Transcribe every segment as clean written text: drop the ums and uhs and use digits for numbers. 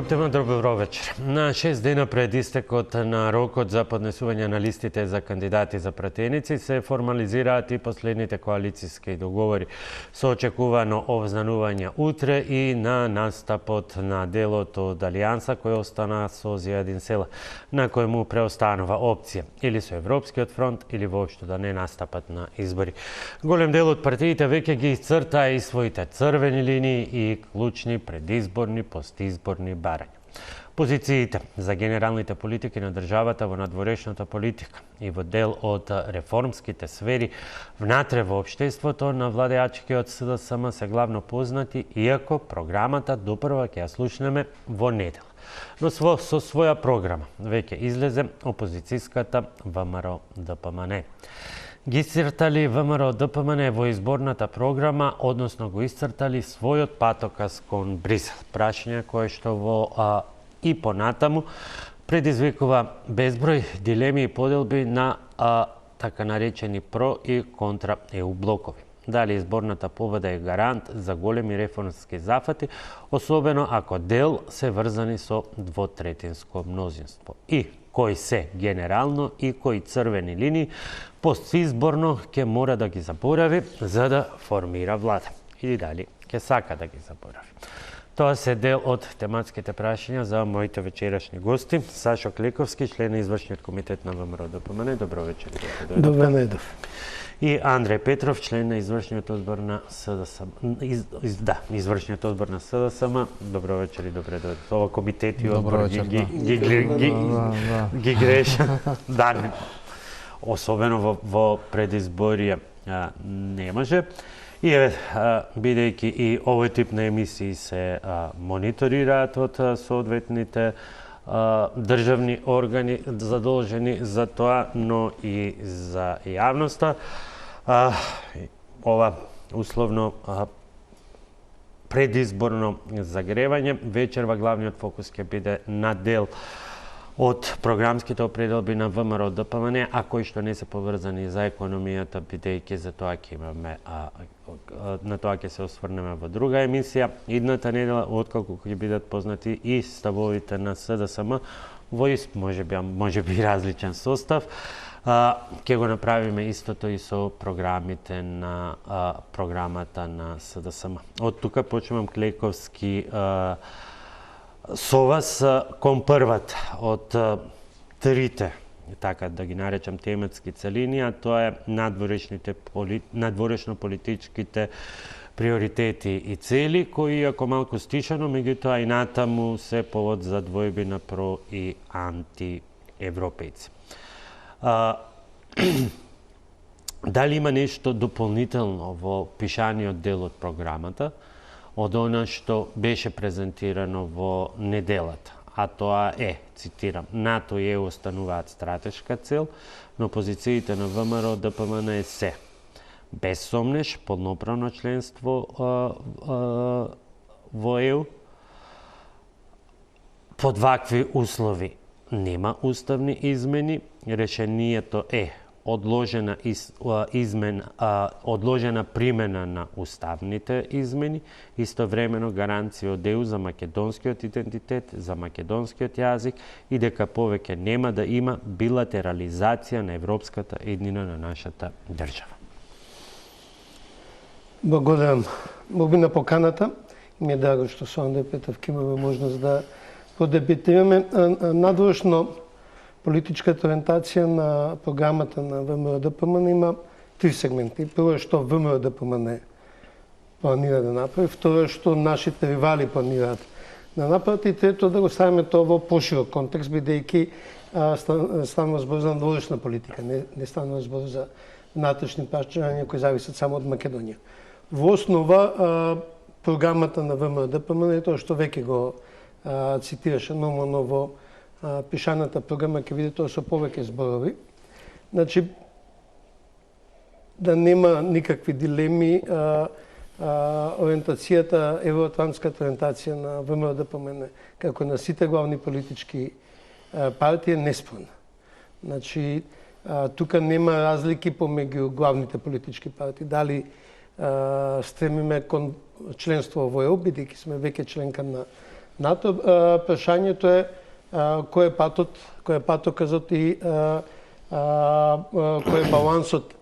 тема, добро вечер. На 6 дена пред истекот на рокот за поднесување на листите за кандидати за пратеници се формализираат и последните коалициски договори со очекувано обзнанување утре и на настапот на делот од Алијанса кој остана со Зијадин Села, на кој му преостанува опција или со Европскиот фронт или воопшто да не настапат на избори. Голем дел од партиите веќе ги исцртаа и своите црвени линии и клучни предизборни, постизборни барања. Позициите за генералните политики на државата во надворешната политика и во дел од реформските сфери внатре во општеството на владеачкиот СДСМ се главно познати, иако програмата допрва ќе ја слушнеме во недела. Но со своја програма веќе излезе опозицијската ВМРО ДПМН. Ги исцртали ВМРО ДПМН во изборната програма, односно го исцртали својот патоказ кон Брисел. Прашање кое што во и понатаму предизвикува безброј дилеми и поделби на така наречени про и контра ЕУ блокови. Дали изборната победа е гарант за големи реформски зафати, особено ако дел се врзани со двотретинско мнозинство. И кои се генерално и кои црвени линии постизборно ќе мора да ги заборави за да формира влада. Или дали ќе сака да ги заборави. Тоа се дел од тематските прашања за моите вечерашни гости. Сашо Кликовски, член на извршниот комитет на ВМРО ДПМН. Добро вечер. Добро недов. И Андреј Петров, член на извршниот одбор на СДСМ. Извршниот одбор на СДСМ. Добро вечер и добре дојде. Ова комитет и одбор ги греша. Да, особено во предизборија не може. И бидејќи и овој тип на емисии се мониторираат од соодветните државни органи задолжени за тоа, но и за јавноста, ова условно предизборно загревање, вечерва главниот фокус ќе биде на дел од програмските определби на ВМРО ДПМН, а кои што не се поврзани за економијата, бидејќи за тоа ќе имаме на тоа ќе се осврнеме во друга емисија. Идната недела, откако ќе бидат познати и ставовите на СДСМ во можеби различен состав, ќе го направиме истото и со програмите на програмата на СДСМ. Од тука почнувам Клековски со вас кон првата од трите, така да ги наречам, тематски целини, а тоа е надворешно-политичките приоритети и цели, кои, иако малку стишано, меѓутоа и натаму се повод за двојби на про и антиевропејци. Дали има нешто дополнително во пишаниот дел од програмата, од она што беше презентирано во неделата, а тоа е, цитирам, НАТО и ЕУ остануваат стратешка цел, но позициите на ВМРО ДПМН се без сомнеш полноправно членство во ЕУ, под вакви услови нема уставни измени, решението е одложена примена на уставните измени, истовремено гаранција од ЕУ за македонскиот идентитет, за македонскиот јазик и дека повеќе нема да има билатерализација на европската еднина на нашата држава. Благодарам. Благодарам на поканата. Ми е драго што со Андреј Петров имаме можност да подебитираме. Надворешно политичката ориентација на програмата на ВМРО ДПМН има три сегменти. Прво е што ВМРО ДПМН планира да направи, второ е што нашите ривали планираат да направат и трето да го ставиме тоа во поширок контекст, бидејќи станува збор за надворешна политика, не станува збор за внатрешни прашања кои зависат само од Македонија. Во основа програмата на ВМРО ДПМН е тоа што веќе го цитираше нормално во пишаната програма, ќе видите тоа со повеќе зборови. Значи, да нема никакви дилеми, ориентацијата, евроатлантската ориентација на ВМРО ДПМН, како на сите главни политички партии, е неспорна. Значи, тука нема разлики помеѓу главните политички партии. Дали стремиме кон членство во ЕУ, бидејќи сме веќе членка на прашањето е кој е патоказот и кој е балансот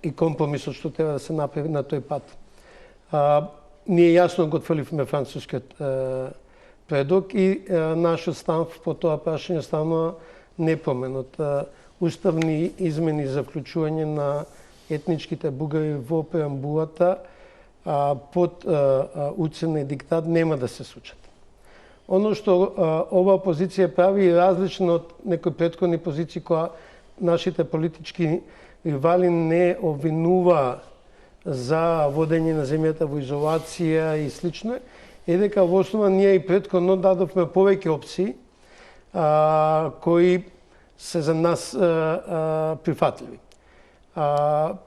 и компромисот што треба да се направи на тој пат. Ние јасно го отфрливме францускиот предлог и нашиот став по тоа прашање станува непоменот. Уставни измени за вклучување на етничките бугари во преамбулата под уцена и диктат нема да се случат. Оно што оваа позиција прави различно од некои претходни позиции која нашите политички ривали не обвинува за водење на земјата во изолација и слично, е дека во основа ние и претходно дадовме повеќе опции кои се за нас прифатливи.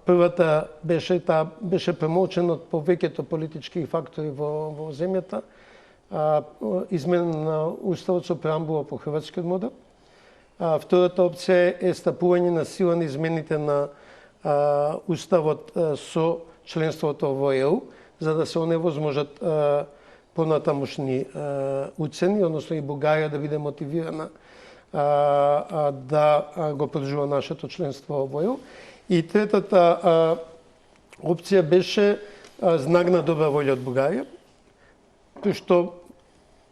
Првата беше премолчена од повеќето политички фактори во земјата, измена на уставот со преамбула по хрватскиот модел. Втората опција е стапување на сила на измените на уставот со членството во ЕУ, за да се оневозможат понатамошни уцени, односно и Бугарија да биде мотивирана да го подржува нашето членство во ЕУ. И третата опција беше знак на добра волја од Бугарија, при што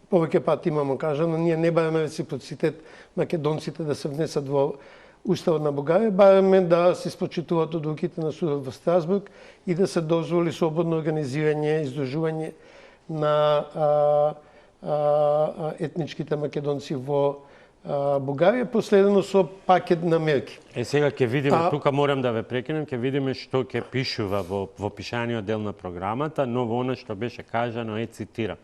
повеќе пати имамо кажано, ние не бараме реципроцитет македонците да се внесат во Уставот на Бугарија, бараме да се испочитуваат одлуките на судот во Страсбург и да се дозволи слободно организирање, издружување на етничките македонци во Бугарија, последено со пакет на мерки. Сега ќе видиме, тука морам да ве прекинем, ќе видиме што ќе пишува во пишаниот дел на програмата, но во она што беше кажано е, цитирам,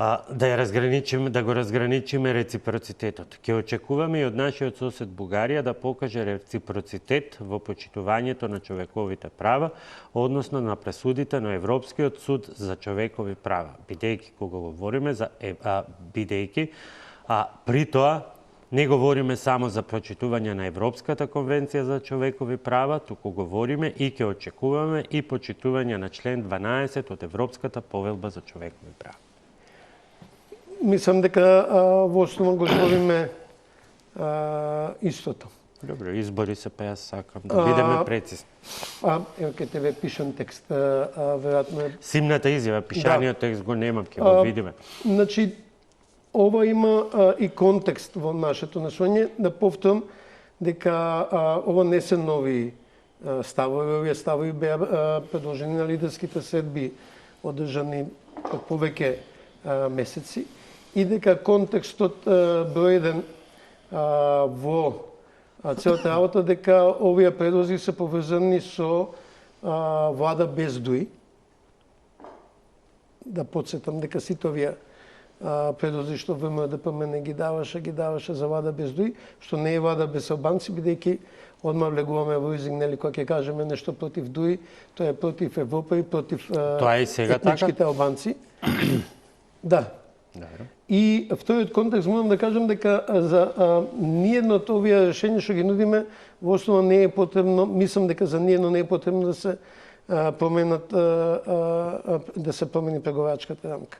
да го разграничиме реципроцитетот. Ќе очекуваме и од нашиот сосед Бугарија да покаже реципроцитет во почитувањето на човековите права, односно на пресудите на Европскиот суд за човекови права. Бидејќи кога говориме за при тоа не говориме само за почитување на Европската конвенција за човекови права, туку говориме и ќе очекуваме и почитување на член 12 од Европската повелба за човекови права. Мислам дека во основа го збориме истото. Добро, избори се, па јас сакам да бидеме прецизни. Ево ке тебе пишан текст, веројатно е... Симната изјава, пишаниот текст го немам, ќе го видиме. Значи, ова има и контекст во нашето насоње, да повторам дека ова не се нови ставови, овие ставови беа предложени на лидерските средби одржани од повеќе месеци и дека контекстот број еден во целата работа дека овие предлози се поврзани со влада без ДУИ. Да подсетам дека сите овие предлози што ВМРО-ДПМН ги даваше за влада без ДУИ, што не е влада без албанци, бидејќи одма влегуваме во изиг, нели, кога ќе кажеме нешто против ДУИ, тоа е против Европа и против етничките албанци. Да. И вториот контекст морам да кажам дека за ниедно од овие решенија што ги нудиме во основа не е потребно, мислам дека за ниедно не е потребно да се промени преговарачката рамка.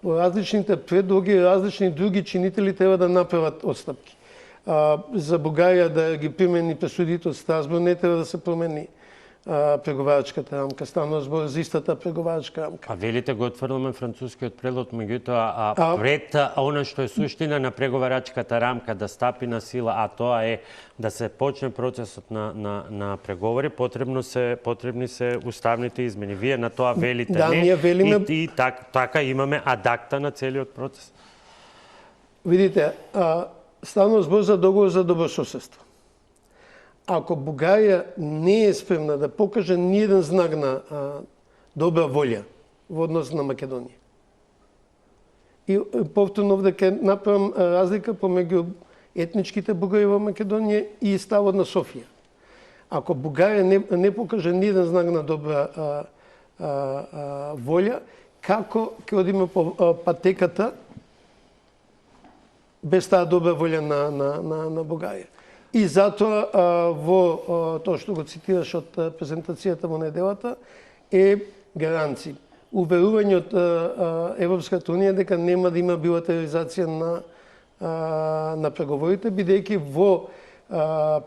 Различните предлоги, различни други чинители треба да направат отстапки. За Бугарија да ги примени пресудите од Страсбург не треба да се промени преговарачката рамка, станува збор за истата преговарачка рамка. Велите го отфрламе францускиот предлог, меѓутоа пред она што е суштина на преговарачката рамка да стапи на сила, а тоа е да се почне процесот на преговори, потребни се уставните измени. Вие на тоа велите не, ние велиме... и така имаме адакта на целиот процес. Видите, станува збор за договор за добрососедство. Ако Бугарија не е спремна да покаже ниеден знак на добра волја во однос на Македонија. И повторно овде ќе направам разлика помеѓу етничките бугари во Македонија и ставот на Софија. Ако Бугарија не покаже ниеден знак на добра волја, како ќе одиме по патеката без таа добра волја на Бугарија? И затоа во тоа што го цитираш од презентацијата во неделата е гаранци. уверување од Европската унија дека нема да има билатерализација на преговорите, бидејќи во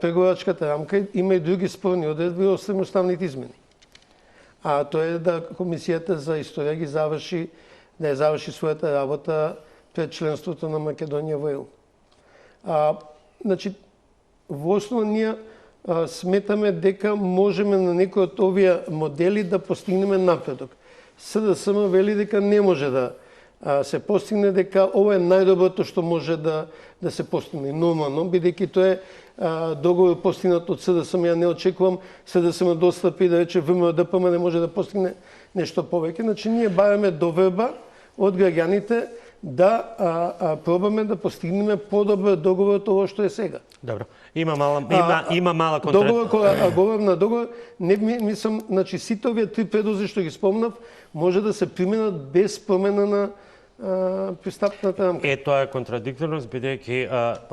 преговорачката рамка има и други спорни одредби освен уставните измени. А тоа е да Комисијата за историја ги заврши, да ја заврши својата работа пред членството на Македонија во ЕУ. Значи, во основа ние сметаме дека можеме на некои од овие модели да постигнеме напредок. СДСМ вели дека не може да се постигне, дека ова е најдоброто што може да се постигне. Нормално, бидејќи тоа е договор постигнат од СДСМ, ја не очекувам СДСМ да отстапи да рече ВМРО-ДПМ не може да постигне нешто повеќе. Значи, ние бараме доверба од граѓаните да пробаме да постигнеме подобро договор од ова што е сега. Добро. Има мала контра... Договор, кога говорам на договор, не мислам, значи сите овие три предлози што ги спомнав, може да се применат без промена на пристапната рамка. Тоа е контрадикторност, бидејќи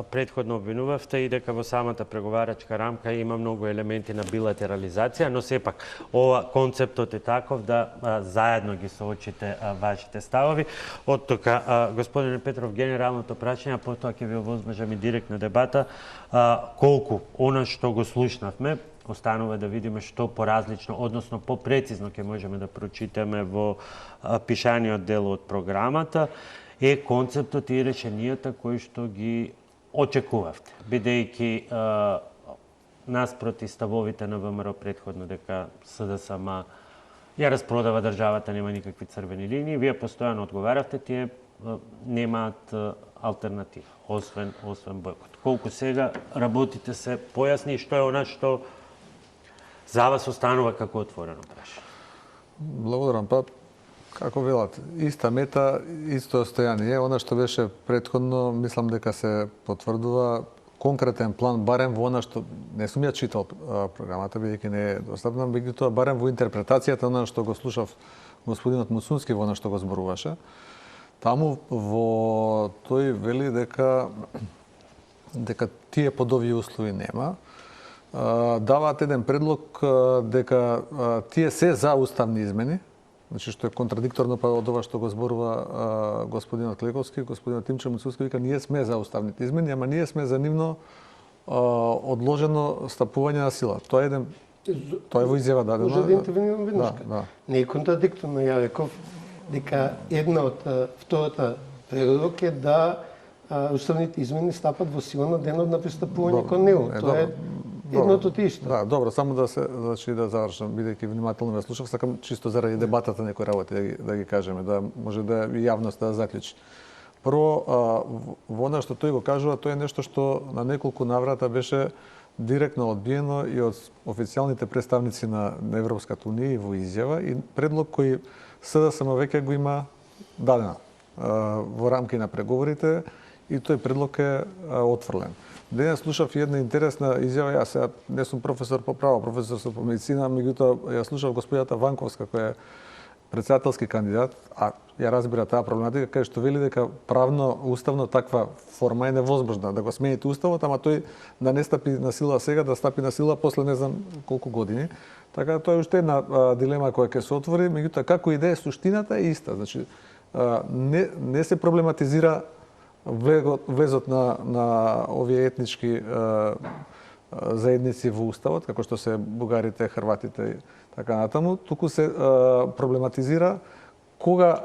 претходно обвинувавте и дека во самата преговарачка рамка има многу елементи на билатерализација, но сепак ова концептот е таков да заедно ги соочите вашите ставови. Од тука, господине Петров, генералното прашање, потоа ќе ви овозможам и директна дебата, колку она што го слушнавме, останува да видиме што поразлично, односно попрецизно ќе можеме да прочитаме во пишаниот дел од програмата, е концептот и решенијата кои што ги очекувавте, бидејќи наспроти ставовите на ВМРО претходно дека СДСМ ја распродава државата, нема никакви црвени линии, вие постојано одговаравте, тие немаат алтернатива, освен бојкот. Колку сега работите се појасни и што е она што за вас останува како отворено прашање? Благодарам. Како велат, иста мета, исто остојание. Она што беше претходно, мислам дека се потврдува конкретен план, барем во она што не сум ја читал програмата, бидејќи не е достапна, меѓутоа барем во интерпретацијата на што го слушав господинот Муцунски во она што го зборуваше. Таму во тој вели дека тие под овие услови нема. Даваат еден предлог дека тие се за уставни измени, значи што е контрадикторно па од ова што го зборува господинот Клековски, господинот Тимче Муцунски вика ние сме за уставните измени, ама ние сме за нивно одложено стапување на сила. Тоа е во изјава дадено. Може да интервенирам веднашка. Да. Не е контрадикторно, ја реков дека една од втората предлог е да уставните измени стапат во сила на денот на пристапување кон него. Тоа е едното тишто. Да, добро, само да се да завршам, бидејќи внимателно ве слушав, сакам чисто заради дебатата некои работи да ги кажеме, да може да и јавноста да заклучи. Прво, во она што тој го кажува, тоа е нешто што на неколку наврата беше директно одбиено и од официјалните представници на Европската унија и во изјава и предлог кој СДСМ веќе го има дадена во рамки на преговорите и тој предлог е отфрлен. Денес слушав една интересна изјава, јас сега не сум професор по право, професор сум по медицина, меѓутоа ја слушав господјата Ванковска која е претседателски кандидат, а ја разбира таа проблематика, кај што вели дека правно, уставно таква форма е невозможна, да го смените уставот, ама тој да не стапи на сила сега, да стапи на сила после не знам колку години. Така тоа е уште една дилема која ќе се отвори, меѓутоа како идеја суштината е иста. Значи не се проблематизира влезот на овие етнички заедници во уставот, како што се бугарите, хрватите и така натаму, туку се проблематизира кога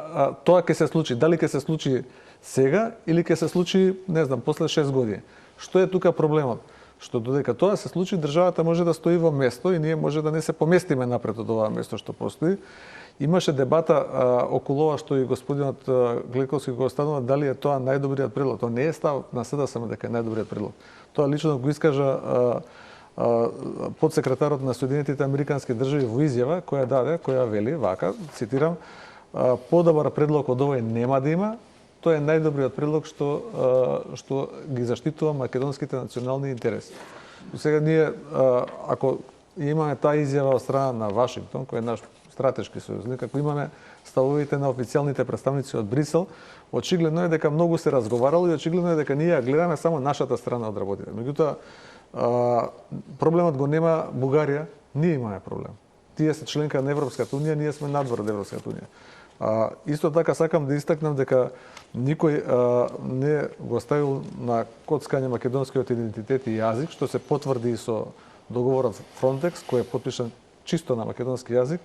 тоа ќе се случи, дали ќе се случи сега или ќе се случи, не знам, после 6 години. Што е тука проблемот? Што додека тоа се случи, државата може да стои во место и ние може да не се поместиме напред од оваа место што постои. Имаше дебата околу ова што и господинот Глековски го останува, дали е тоа најдобриот предлог. Тоа не е став на СДСМ дека е најдобриот предлог. Тоа лично го искажа подсекретарот на Соединетите Американски држави во изјава која даде, која вели вака, цитирам, подобар предлог од овој нема да има, тоа е најдобриот предлог што ги заштитува македонските национални интереси. Сега ние ако имаме таа изјава од страна на Вашингтон, кој е наш стратешки сојузник, ако имаме ставовите на официјалните представници од Брисел, очигледно е дека многу се разговарало и очигледно е дека ние ја гледаме само нашата страна од работите. Меѓутоа, проблемот го нема Бугарија, ние имаме проблем. Тие се членка на Европската унија, ние сме надвор од Европската унија. Исто така сакам да истакнам дека никој не го ставил на коцкање македонскиот идентитет и јазик, што се потврди и со договорот Frontex, кој е потпишан чисто на македонски јазик.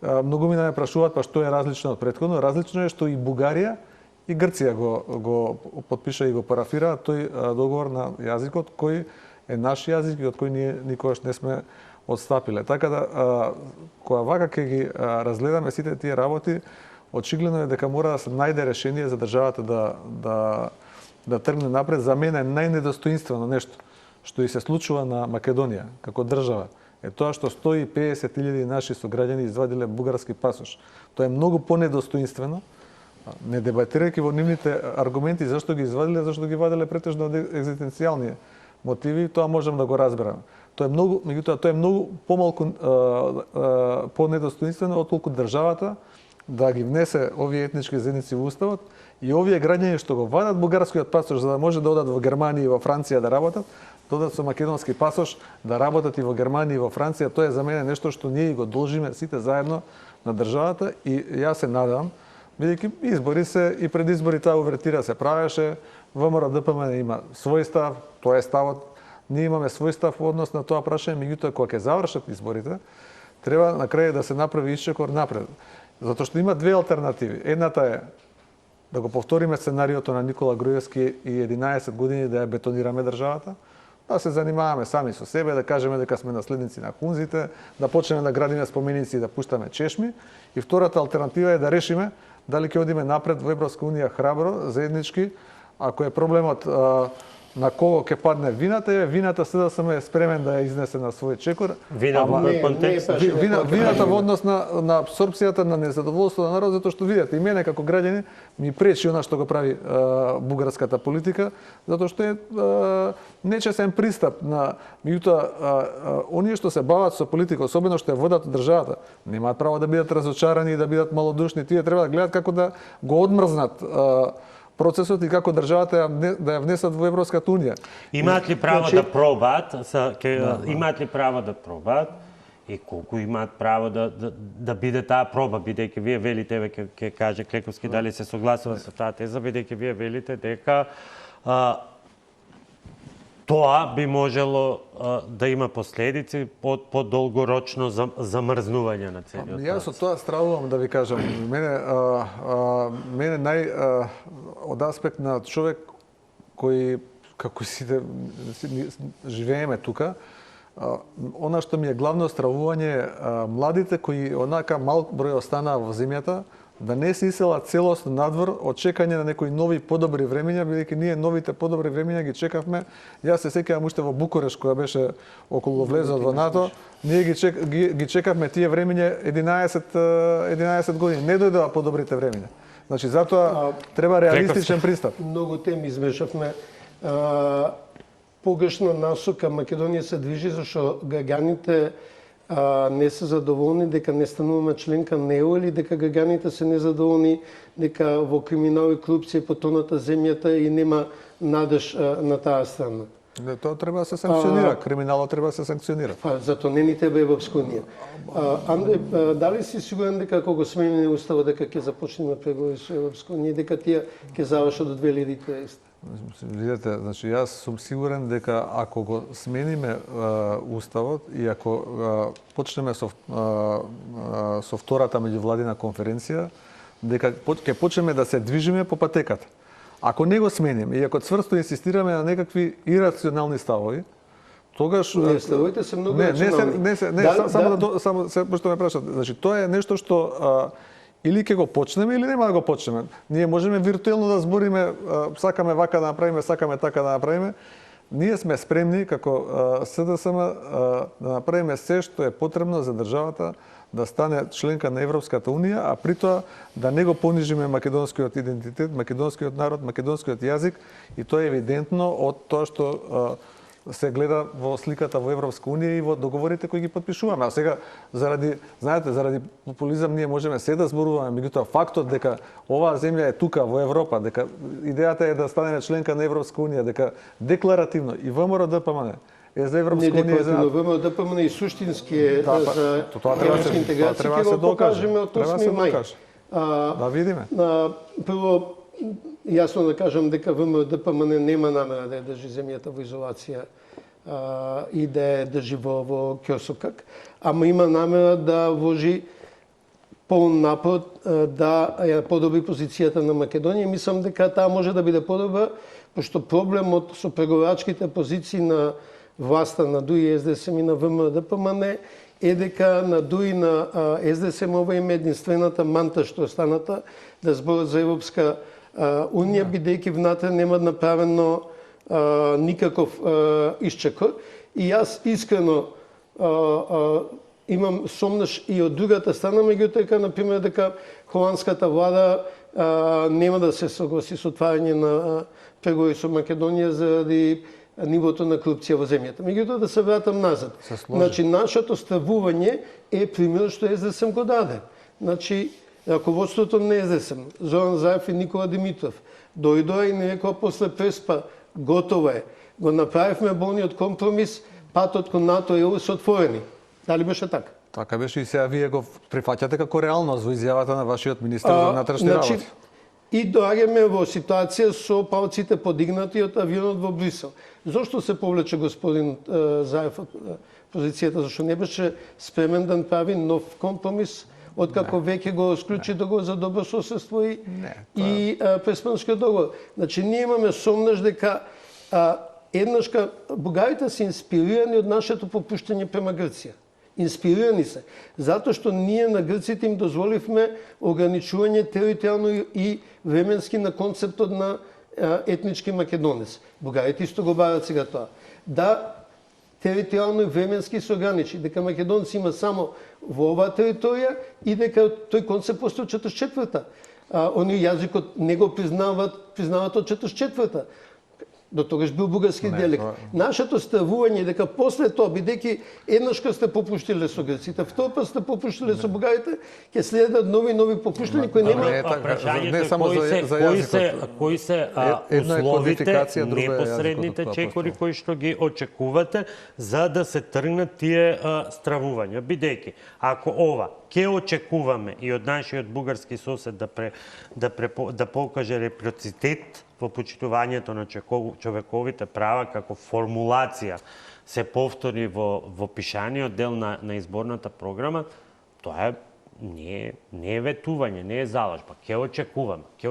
Многу ми ме прашуваат па што е различно од претходно. Различно е што и Бугарија и Грција го потпиша и го парафира тој договор на јазикот, кој е наш јазик и од кој ние никогаш не сме отстапиле. Така да, кога вака ќе ги разгледаме сите тие работи, очигледно е дека мора да се најде решение за државата да тргне напред. За мене најнедостоинствено нешто што и се случува на Македонија како држава е тоа што 150.000 наши сограѓани извадиле бугарски пасош. Тоа е многу понедостоинствено, не дебатирајќи во нивните аргументи зашто ги извадиле, зашто ги ваделе претежно од екзистенцијални мотиви, тоа можам да го разберам. Тоа е многу, меѓутоа тоа е многу помалку понедостоинствено отколку државата да ги внесе овие етнички заедници во уставот и овие граѓани што го вадат бугарскиот пасош за да може да одат во Германија и во Франција да работат, додат со македонски пасош да работат и во Германија и во Франција. Тоа е за мене нешто што ние го должиме сите заедно на државата и јас се надам, бидејќи избори се и пред избори таа увертира се правеше, ВМРО ДПМН има свој став, тоа е ставот. Ние имаме свој став во однос на тоа прашање, меѓутоа кога ќе завршат изборите, треба на крај да се направи исчекор напред. Затоа што има две алтернативи. Едната е да го повториме сценариото на Никола Груевски и 11 години да ја бетонираме државата, да се занимаваме сами со себе, да кажеме дека сме наследници на хунзите, да почнеме да градиме споменици и да пуштаме чешми. И втората алтернатива е да решиме дали ќе одиме напред во Европска унија храбро, заеднички, ако е проблемот на кого ќе падне вината, вината СДСМ е спремен да ја изнесе на свој чекор. Вина во кој контекст? Вината во однос на апсорбцијата на незадоволство на народ, затоа што видите, и мене како граѓани ми пречи она што го прави бугарската политика, затоа што е нечесен пристап на меѓутоа оние што се бават со политика, особено што ја водат државата, немаат право да бидат разочарани и да бидат малодушни, тие треба да гледат како да го одмрзнат процесот и како државата да ја внесат во Европската унија. Имаат ли право да пробаат? Имаат ли право да пробаат? И колку имаат право да биде таа проба, бидејќи вие велите, ќе каже Клековски дали се согласува со таа теза, бидејќи вие велите дека тоа би можело да има последици по долгорочно замрзнување на целиот процес. Јас со тоа стравувам да ви кажам. Мене од аспект на човек кој како сите живееме тука, она што ми е главно стравување е младите кои онака мал број останаа во земјата, да не се иселат целосно надвор од чекање на некои нови подобри времења, бидејќи ние новите подобри времења ги чекавме. Јас се сеќавам уште во Букуреш кога беше околу влезот во НАТО, ние ги чекавме тие времења 11 години. Не дојдоа подобрите времења. Значи затоа треба реалистичен пристап. Многу теми измешавме. Погрешна насока Македонија се движи зашто граѓаните не се задоволни дека не стануваме членка на ЕУ или дека граѓаните се незадоволни дека во криминал и корупција потоната земјата и нема надеж на таа страна. Не, тоа треба да се санкционира. Криминалот треба да се санкционира. Затоа не ни треба Европска унија. Андре, дали си сигурен дека кога смени уставот дека ќе започнеме преговори со Европска унија, дека тие ќе завршат до 2030? Видете, значи јас сум сигурен дека ако го смениме уставот и ако почнеме со втората меѓувладина конференција, дека ќе почнеме да се движиме по патеката. Ако не го смениме и ако цврсто инсистираме на некакви ирационални ставови, тогаш ставовите се многу рационални. Само пошто ме прашат, значи тоа е нешто што или ќе го почнеме или нема да го почнеме. Ние можеме виртуелно да збориме, сакаме вака да направиме, сакаме така да направиме. Ние сме спремни како СДСМ да направиме се што е потребно за државата да стане членка на Европската унија, а при тоа да не го понижиме македонскиот идентитет, македонскиот народ, македонскиот јазик, и тоа е евидентно од тоа што се гледа во сликата во Европска унија и во договорите кои ги потпишуваме. А сега заради популизам ние можеме се да зборуваме, меѓутоа фактот дека оваа земја е тука во Европа, дека идејата е да станеме членка на Европска унија, дека декларативно и ВМРО ДПМН е за Европска унија, за ВМРО ДПМН и суштински е за европска интеграција, ќе го покажеме од 8 мај. Да видиме. Прво, јасно да кажам дека ВМРО-ДПМН нема намера да ја држи земјата во изолација и да ја држи во ќосокак, ама има намера да вложи полн напор да ја подобри позицијата на Македонија. Мислам дека таа може да биде подобра, пошто проблемот со преговарачките позиции на власта на ДУИ, СДСМ и на ВМРО-ДПМН е дека на ДУИ на СДСМ ова им единствената манта што останата да зборат за Европска Унија, бидејќи внатре нема направено никаков исчекор. И јас искрено имам сомнеш и од другата страна, меѓутоа например дека холандската влада нема да се согласи со отварање на преговори со Македонија заради нивото на корупција во земјата. Меѓутоа да се вратам назад. Значи нашето ставување е пример што СДСМ го даде. Значи раководството на СДСМ, Зоран Заев и Никола Димитров, дојдоа и не рекоа после Преспа, готово е. Го направивме болниот компромис, патот кон НАТО и ЕУ се отворени. Дали беше така? Така беше и сега вие го прифаќате како реалност во изјавата на вашиот министер за внатрешни работи. И доаѓаме во ситуација со палците подигнати од авионот во Брисел. Зошто се повлече господин Заев од позицијата? Зашто не беше спремен да направи нов компромис, откако веќе го склучи договор за добро соседство и преспанскиот договор. Значи, ние имаме сомнеш дека еднашка бугарите се инспирирани од нашето попуштање према Грција. Инспирирани се. Затоа што ние на грците им дозволивме ограничување територијално и временски на концептот на етнички македонец. Бугарите исто го барат сега тоа. Да, територијално и временски се ограничи, дека македонци има само во оваа територија и дека тој концепт постои од 44-та. Они јазикот не го признават од 44-та. До тогаш бил бугарски дијалект. Нашето ставување дека после тоа, бидејќи еднашка сте попуштиле со грците, втор пат сте попуштиле со бугарите, ќе следат нови попуштања кои нема. Кои се условите, непосредните чекори кои што ги очекувате за да се тргнат тие стравувања, бидејќи ако ова ќе очекуваме и од нашиот бугарски сосед да покаже репроцитет во почитувањето на човековите права како формулација се повтори во пишаниот дел на изборната програма, тоа не е ветување, не е залажба. Ќе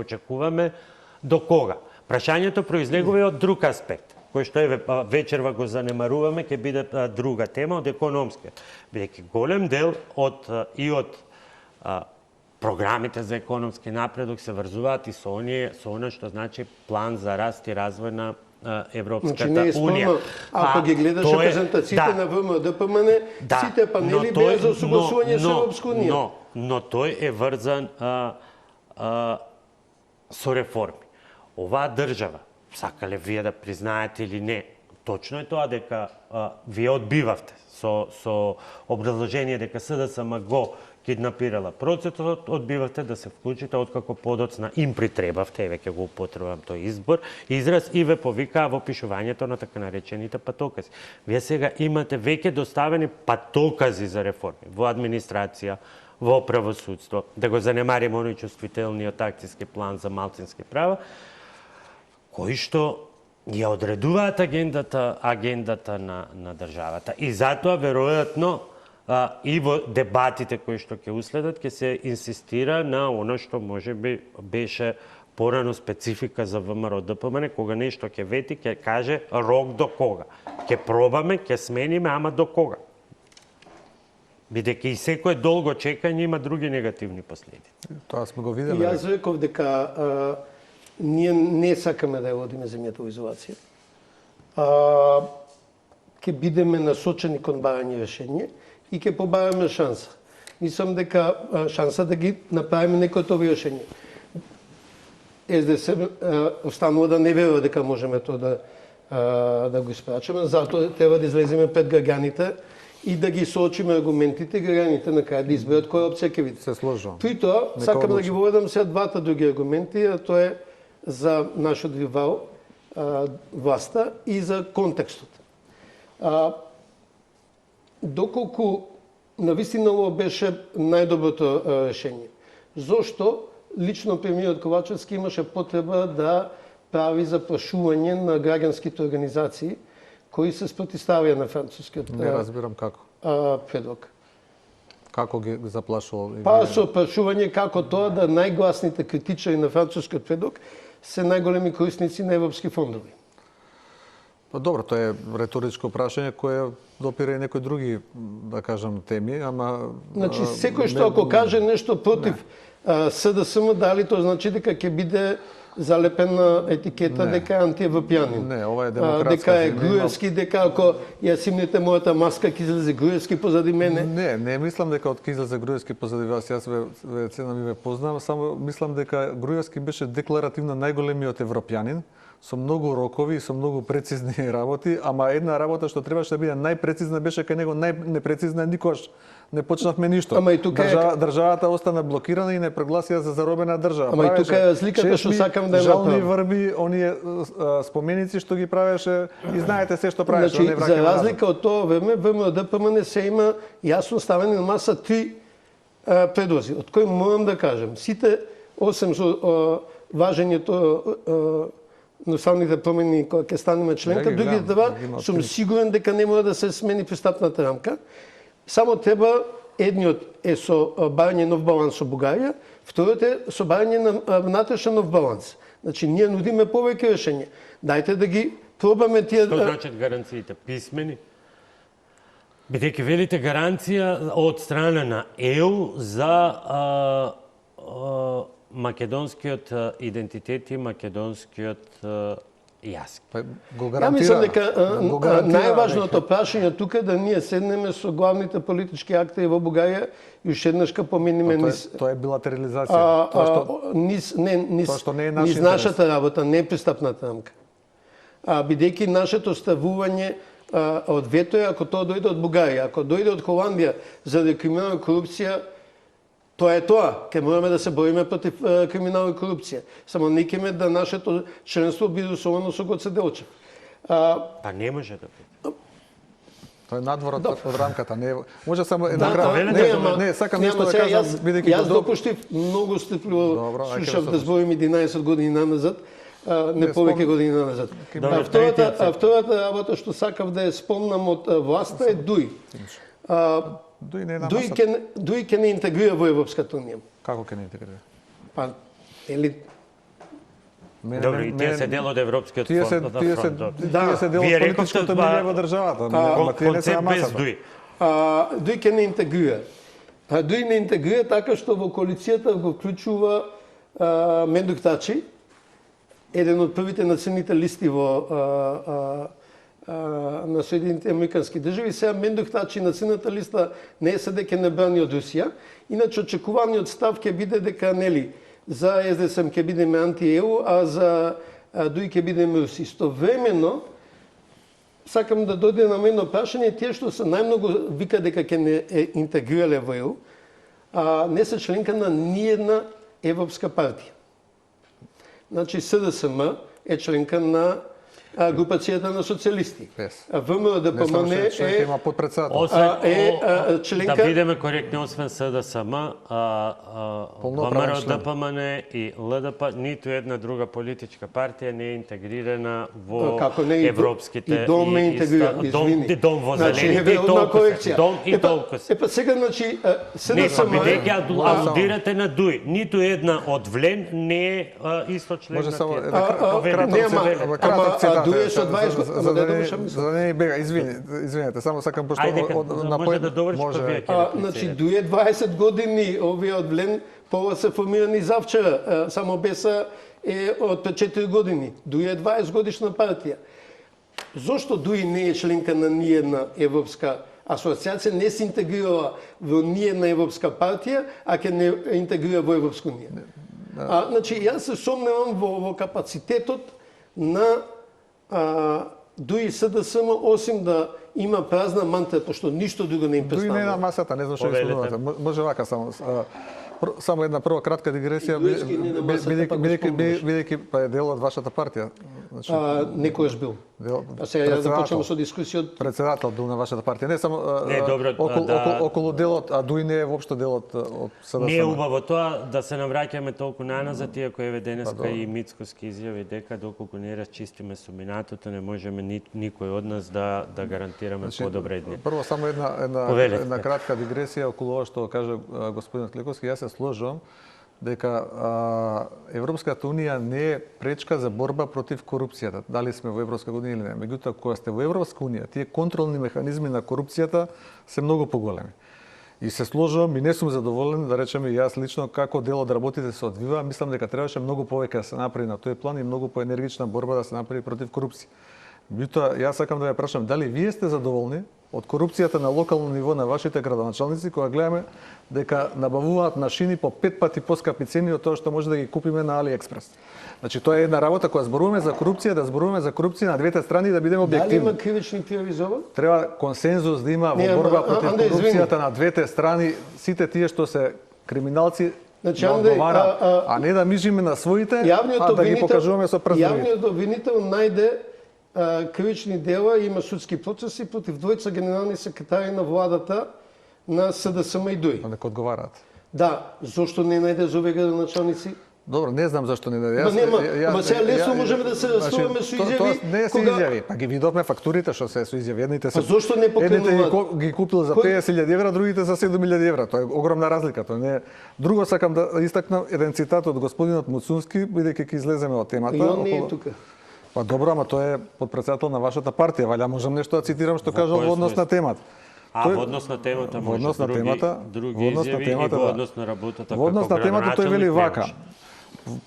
очекуваме до кога? Прашањето произлегува од друг аспект, кој што вечерва го занемаруваме, ќе биде друга тема од економскиот. Бидејќи голем дел од програмите за економски напредок се врзуваат и со она што значи план за раст и развој на Европската Унија. Ако ги гледаше презентациите на ВМРО-ДПМН, сите панели беа за согласување со Европска Унија. Но тој е врзан со реформи. Оваа држава, сакале вие да признаете или не, точно е тоа дека вие одбивавте со образложение дека СДСМ го киднапирала процесот, одбивавте да се вклучите откако подоцна им притребавте, веќе го употребувам тој израз и ве повикаа во пишувањето на така наречените патокази. Вие сега имате веќе доставени патокази за реформи во администрација, во правосудство, да го занемариме оној чувствителниот акцијски план за малцински права, кои што ја одредуваат агендата на државата. И затоа веројатно и во дебатите кои што ќе уследат ќе се инсистира на оно што можеби беше порано специфика за ВМРО-ДПМН, кога нешто ќе вети, ќе каже рок до кога. Ќе пробаме, ќе смениме, ама до кога. Бидејќи и секое долго чекање има други негативни последици. Тоа сме го виделе. Јас реков дека ние не сакаме да ја водиме земјата во изолација. Ќе бидеме насочени кон барање решение и ќе побараме шанса. Мислам дека шанса да ги направиме некои од овие решенија. СДС останува да не верува дека можеме тоа да го испрачаме, затоа треба да излеземе пред граѓаните и да ги соочиме аргументите, граѓаните на крај да изберат која опција ќе видат. Се сложувам. При тоа, сакам да ги воведам сега двата други аргументи, а тоа е за нашиот ривал, власта и за контекстот. Доколку навистина ово беше најдоброто решение. зошто лично премиерот Ковачевски имаше потреба да прави запрашување на граѓанските организации кои се спротивставија на францускиот Не разбирам како. предлог. Како ги заплашувал? Па со прашување како тоа да најгласните критичари на францускиот предлог се најголеми корисници на европски фондови. Па добро, тоа е реторичко прашање кое допира и некои други, да кажам, теми, ама... Значи, секој што ако каже нешто против СДСМ, дали тоа значи дека ќе биде залепена етикета дека е антиевропјанин. Не, ова е демократска дека е земја. груевски, дека ако ја симнете мојата маска ќе излезе груевски позади мене. Не мислам дека од излезе Груевски позади вас, јас ве ценам и ве познавам, само мислам дека Груевски беше декларативно најголемиот европјанин, со многу рокови и со многу прецизни работи, ама една работа што требаше да биде најпрецизна беше кај него најнепрецизна, никош не почнавме ништо. Ама и тука државата остана блокирана и не прогласија за заробена држава. Ама и тука е разликата што сакам да жални направам. врби, оние споменици што ги правеше и знаете се што правеше, Значи, не враќаме за разлика назад. од тоа време, ВМРО ДПМН се има јасно ставени на маса три предлози, од кои морам да кажем, сите, осем со важењето на уставните промени кога ќе станеме членка, другите два сум сигурен дека не мора да се смени пристапната рамка. Само треба едниот е со барање нов баланс со Бугарија, вториот е со барање на внатрешен нов баланс. Значи ние нудиме повеќе решења. Дајте да ги пробаме тие. Што значат гаранциите? Писмени? Бидејќи велите гаранција од страна на ЕУ за македонскиот идентитет и македонскиот јазик. Па, го Ја мислам дека гарантира најважното прашање тука е да ние седнеме со главните политички актери во Бугарија и уште еднаш помениме низ Тоа е билатерализација. низ што не е наш низ интерес. нашата работа, не пристапната рамка. Бидејќи нашето ставување од вето е ако тоа дојде од Бугарија, ако дојде од Холандија заради криминал и корупција, тоа е тоа. Ке мораме да се бориме против криминал и корупција. Само не кеме да нашето членство биде усвоено со Гоце Делчев. Па не може да биде. Тоа е надвор од рамката, не може само Не, сакам нешто да кажам бидејќи јас допуштив многу стрпливо слушав да зборим 11 години наназад, не повеќе години наназад. Втората работа што сакав да ја спомнам од власта е ДУИ. ДУИ ќе не интегрира во Европската унија. Како ќе не интегрира? Па, ели... Добро, и тие се дел од Европскиот Тие се фонд. дел од политичкото милје во државата, ама тие не се на без масата. ДУИ. ДУИ ќе не интегрира. ДУИ не интегрира така што во коалицијата го вклучува Мендук Тачи, еден од првите националните листи на Соединените Американски држави. Сега Мендук Тачи на цената листа не е седе ќе не брани од Русија. Иначе очекуваниот став ќе биде дека нели за СДСМ ќе бидеме анти-ЕУ, а за ДУИ ќе бидеме руси. Истовремено сакам да дојде на едно прашање, тие што се најмногу вика дека ќе не интегрирале во ЕУ, не се членка на ниедна европска партија. Значи СДСМ е членка на групацијата на социјалисти. ВМРО ДПМН е членка... Да бидеме коректни, освен СДСМ, ВМРО ДПМН и ЛДП, ниту една друга политичка партија не е интегрирана во европските... И Дом е интегриран, извини. Дом во зелените, Дом и толку се. Епа сега, значи, Не, па СДСМ... бидејќи алудирате на ДУИ, ниту една од влен не е исто член на тие. Краток цитат. ДУИ е со 20 години. За да не бега, извинете, само сакам пошто може да доврши па вие ќе Значи, ДУИ е 20 години, овие од влен пола се формирани завчера, само БЕСА е од 4 години. ДУИ е 20 годишна партија. Зошто ДУИ не е членка на ниедна европска асоциација, не се интегрирала во ниедна европска партија, а ќе не интегрира во Европска унија? Значи, јас се сомневам во капацитетот на ДУИ и СДСМ, осим да има празна мантра, пошто ништо друго не им представува. ДУИ не на масата, не знам што ви спомнувате. Може вака само. Само една прва кратка дигресија, бидејќи е дел од вашата партија. Некојаш бил. А сега ја започнемо со дискусија од Председател бил на вашата партија. Не само Не, добро, околу делот, а дуи не е воопшто делот од СДСМ. Не е убаво тоа да се навраќаме толку наназад, иако еве денеска и Мицкоски изјави дека доколку не расчистиме со минатото, не можеме никој од нас да гарантираме подобра иднина. Прво само една кратка дигресија околу ова што кажа господин Клековски. Јас се сложувам дека Европската унија не е пречка за борба против корупцијата. Дали сме во Европска унија или не. Меѓутоа, кога сте во Европска унија, тие контролни механизми на корупцијата се многу поголеми. И се сложувам и не сум задоволен, да речеме, јас лично како дел од работите се одвива, мислам дека требаше многу повеќе да се направи на тој план и многу поенергична борба да се направи против корупција. Меѓутоа, јас сакам да ја прашам, дали вие сте задоволни од корупцијата на локално ниво на вашите градоначалници, кога гледаме дека набавуваат машини по 5 пати поскапи цени од тоа што може да ги купиме на AliExpress. Значи, тоа е една работа која зборуваме за корупција, да зборуваме за корупција на двете страни и да бидеме објективни. Дали има кривични пријави за ова? Треба консензус да има во борба против корупцијата на двете страни, сите тие што се криминалци да одговарат, а не да мижиме на своите, а да ги покажуваме со прст. Јавниот обвинител најде кривични дела и има судски процеси против двојца генерални секретари на владата на СДСМ и ДУИ. Нека одговараат. Да, зошто не најде за овие градоначалници? Добро, не знам зашто не даде. Ма сега лесно можеме да се расслуваме со изјави. Тоа не се изјави, па ги видовме фактурите што се со изјави. Едните се зошто не покренуваат? Ги купил за 50.000 евра, другите за 7.000 евра. Тоа е огромна разлика. Тоа не е. Друго сакам да истакнам еден цитат од господинот Муцунски, бидејќи ќе излеземе од темата. И он не е тука. Па добро, ама тој е подпредседател на вашата партија. Валја можам нешто да цитирам што кажал во однос на темата. Во однос на темата може други изјави и во однос на работата како градоначалник. Во однос на темата тој вели вака.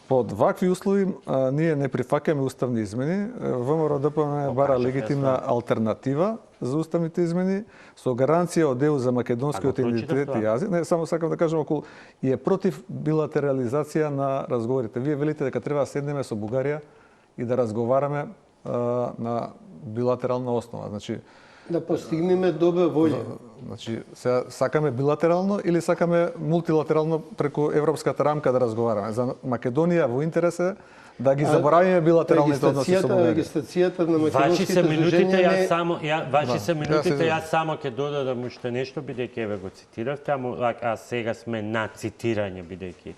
Под вакви услови ние не прифаќаме уставни измени. ВМРО ДПМН бара легитимна алтернатива за уставните измени со гаранција од ЕУ за македонскиот идентитет и јазик. Не, само сакам да кажам околу и е против билатерализација на разговорите. Вие велите дека треба да седнеме со Бугарија и да разговараме на билатерална основа. Значи, да постигнеме добра волја. Значи, сега сакаме билатерално или сакаме мултилатерално преку европската рамка да разговараме. За Македонија во интерес е да ги заборавиме билатералните односи со Бугарија. Регистрацијата на македонските здруженија Ваши се минутите, јас само ќе додадам уште нешто, бидејќи еве го цитиравте, а сега сме на цитирање, бидејќи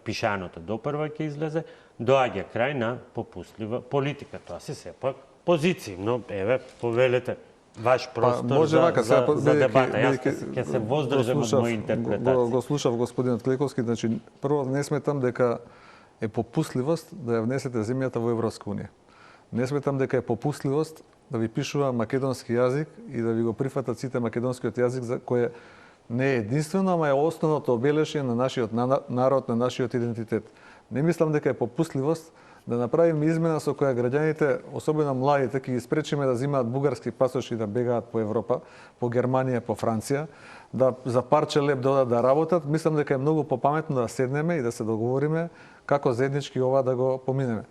пишаното допрва ќе излезе, доаѓа крај на попуслива политика. Тоа се сепак позиции, но еве повелете ваш простор за дебата. Јас ќе се воздржам од моја интерпретација. Го слушав господинот Клековски, значи прво не сметам дека е попусливост да ја внесете земјата во Европска унија. Не сметам дека е попусливост да ви пишува македонски јазик и да ви го прифатат сите македонскиот јазик за кој не е единствено, ама е основното обелешје на нашиот народ, на нашиот идентитет. Не мислам дека е попусливост да направиме измена со која граѓаните, особено младите, ќе ги спречиме да земаат бугарски пасоши и да бегаат по Европа, по Германија, по Франција, да за парче леп додат да работат. Мислам дека е многу попаметно да седнеме и да се договориме како заеднички ова да го поминеме.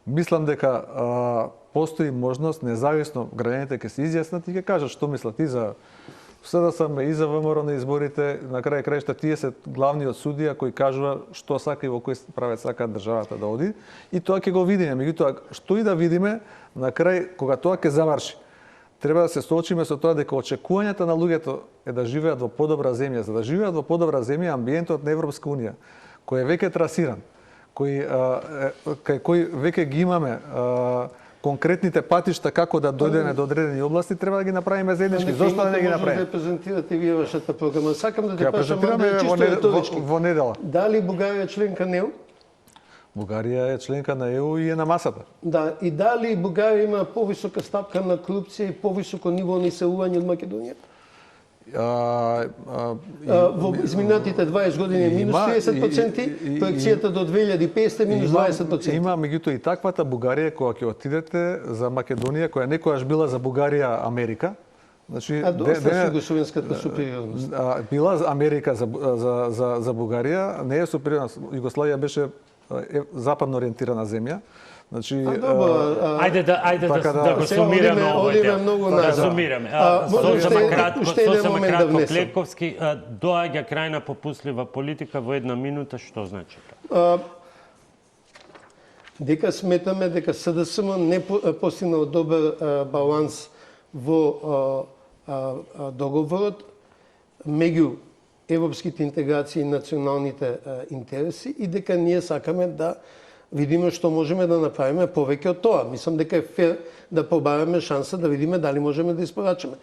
Мислам дека постои можност, независно граѓаните ќе се изјаснат и ќе кажат што мислат и за СДСМ и за ВМРО на изборите. На крај крајшта тие се главниот судија кој кажува што сака и во кој правец сака државата да оди. И тоа ќе го видиме. Меѓутоа, што и да видиме, на крај, кога тоа ќе заврши, треба да се соочиме со тоа дека очекувањата на луѓето е да живеат во подобра земја. За да живеат во подобра земја, амбиентот на Европска унија, кој е веќе трасиран, кој веќе ги имаме конкретните патишта како да дојдеме до одредени области, треба да ги направиме заеднички. Зошто да не ги направиме? Може да презентирате вие вашата програма. Сакам да те прашам во недела. Дали Бугарија е членка на ЕУ? Бугарија е членка на ЕУ и е на масата. Да, и дали Бугарија има повисока стапка на корупција и повисоко ниво на иселување од Македонија? Во изминатите 20 години минус 30%, проекцијата до 2050 минус 20%. Има меѓутоа и таквата Бугарија кога ќе отидете за Македонија, која некогаш била за Бугарија Америка. Значи, доста југословенската супериорност. Била Америка за Бугарија, не е супериорна. Југославија беше западно ориентирана земја. Значи, ајде да го сумираме овој дел. Да сумираме. Сосема кратко, Клековски, доаѓа крај на попуслива политика во една минута, што значи тоа? дека сметаме дека СДСМ не постигнал добар баланс во договорот меѓу европските интеграции и националните интереси и дека ние сакаме да видиме што можеме да направиме повеќе од тоа. Мислам дека е фер да побараме шанса да видиме дали можеме да испорачаме.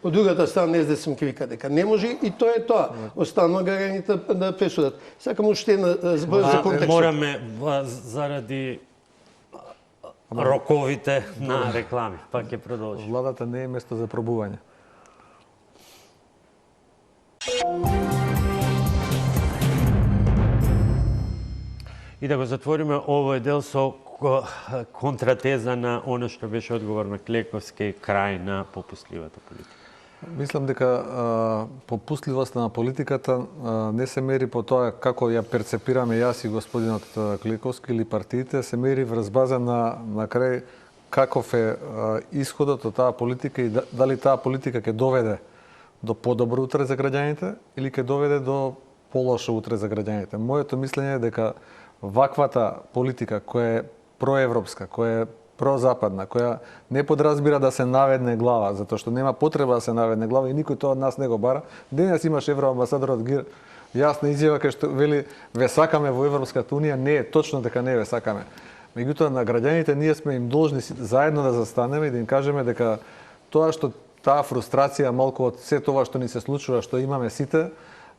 Од другата страна СДСМ вика дека не може и тоа е тоа. Останува граѓаните да пресудат. Сакам уште една збор за контекстот. Мораме заради роковите на реклами. Пак ќе продолжи. Владата не е место за пробување. И да го затвориме овој дел со контратеза на оно што беше одговор на Клековски крај на попустливата политика. Мислам дека попустливоста на политиката не се мери по тоа како ја перцепираме јас и господинот Клековски или партиите, се мери врз база на крај каков е исходот од таа политика и дали таа политика ќе доведе до подобро утре за граѓаните или ќе доведе до полошо утре за граѓаните. Моето мислење е дека ваквата политика која е проевропска, која е прозападна, која не подразбира да се наведне глава, затоа што нема потреба да се наведне глава и никој тоа од нас не го бара. Денес имаш евроамбасадорот Гир јасна изјава кај што вели ве сакаме во Европската унија, не е точно дека не ве сакаме. Меѓутоа на граѓаните ние сме им должни заедно да застанеме и да им кажеме дека тоа што таа фрустрација малку од се тоа што ни се случува, што имаме сите,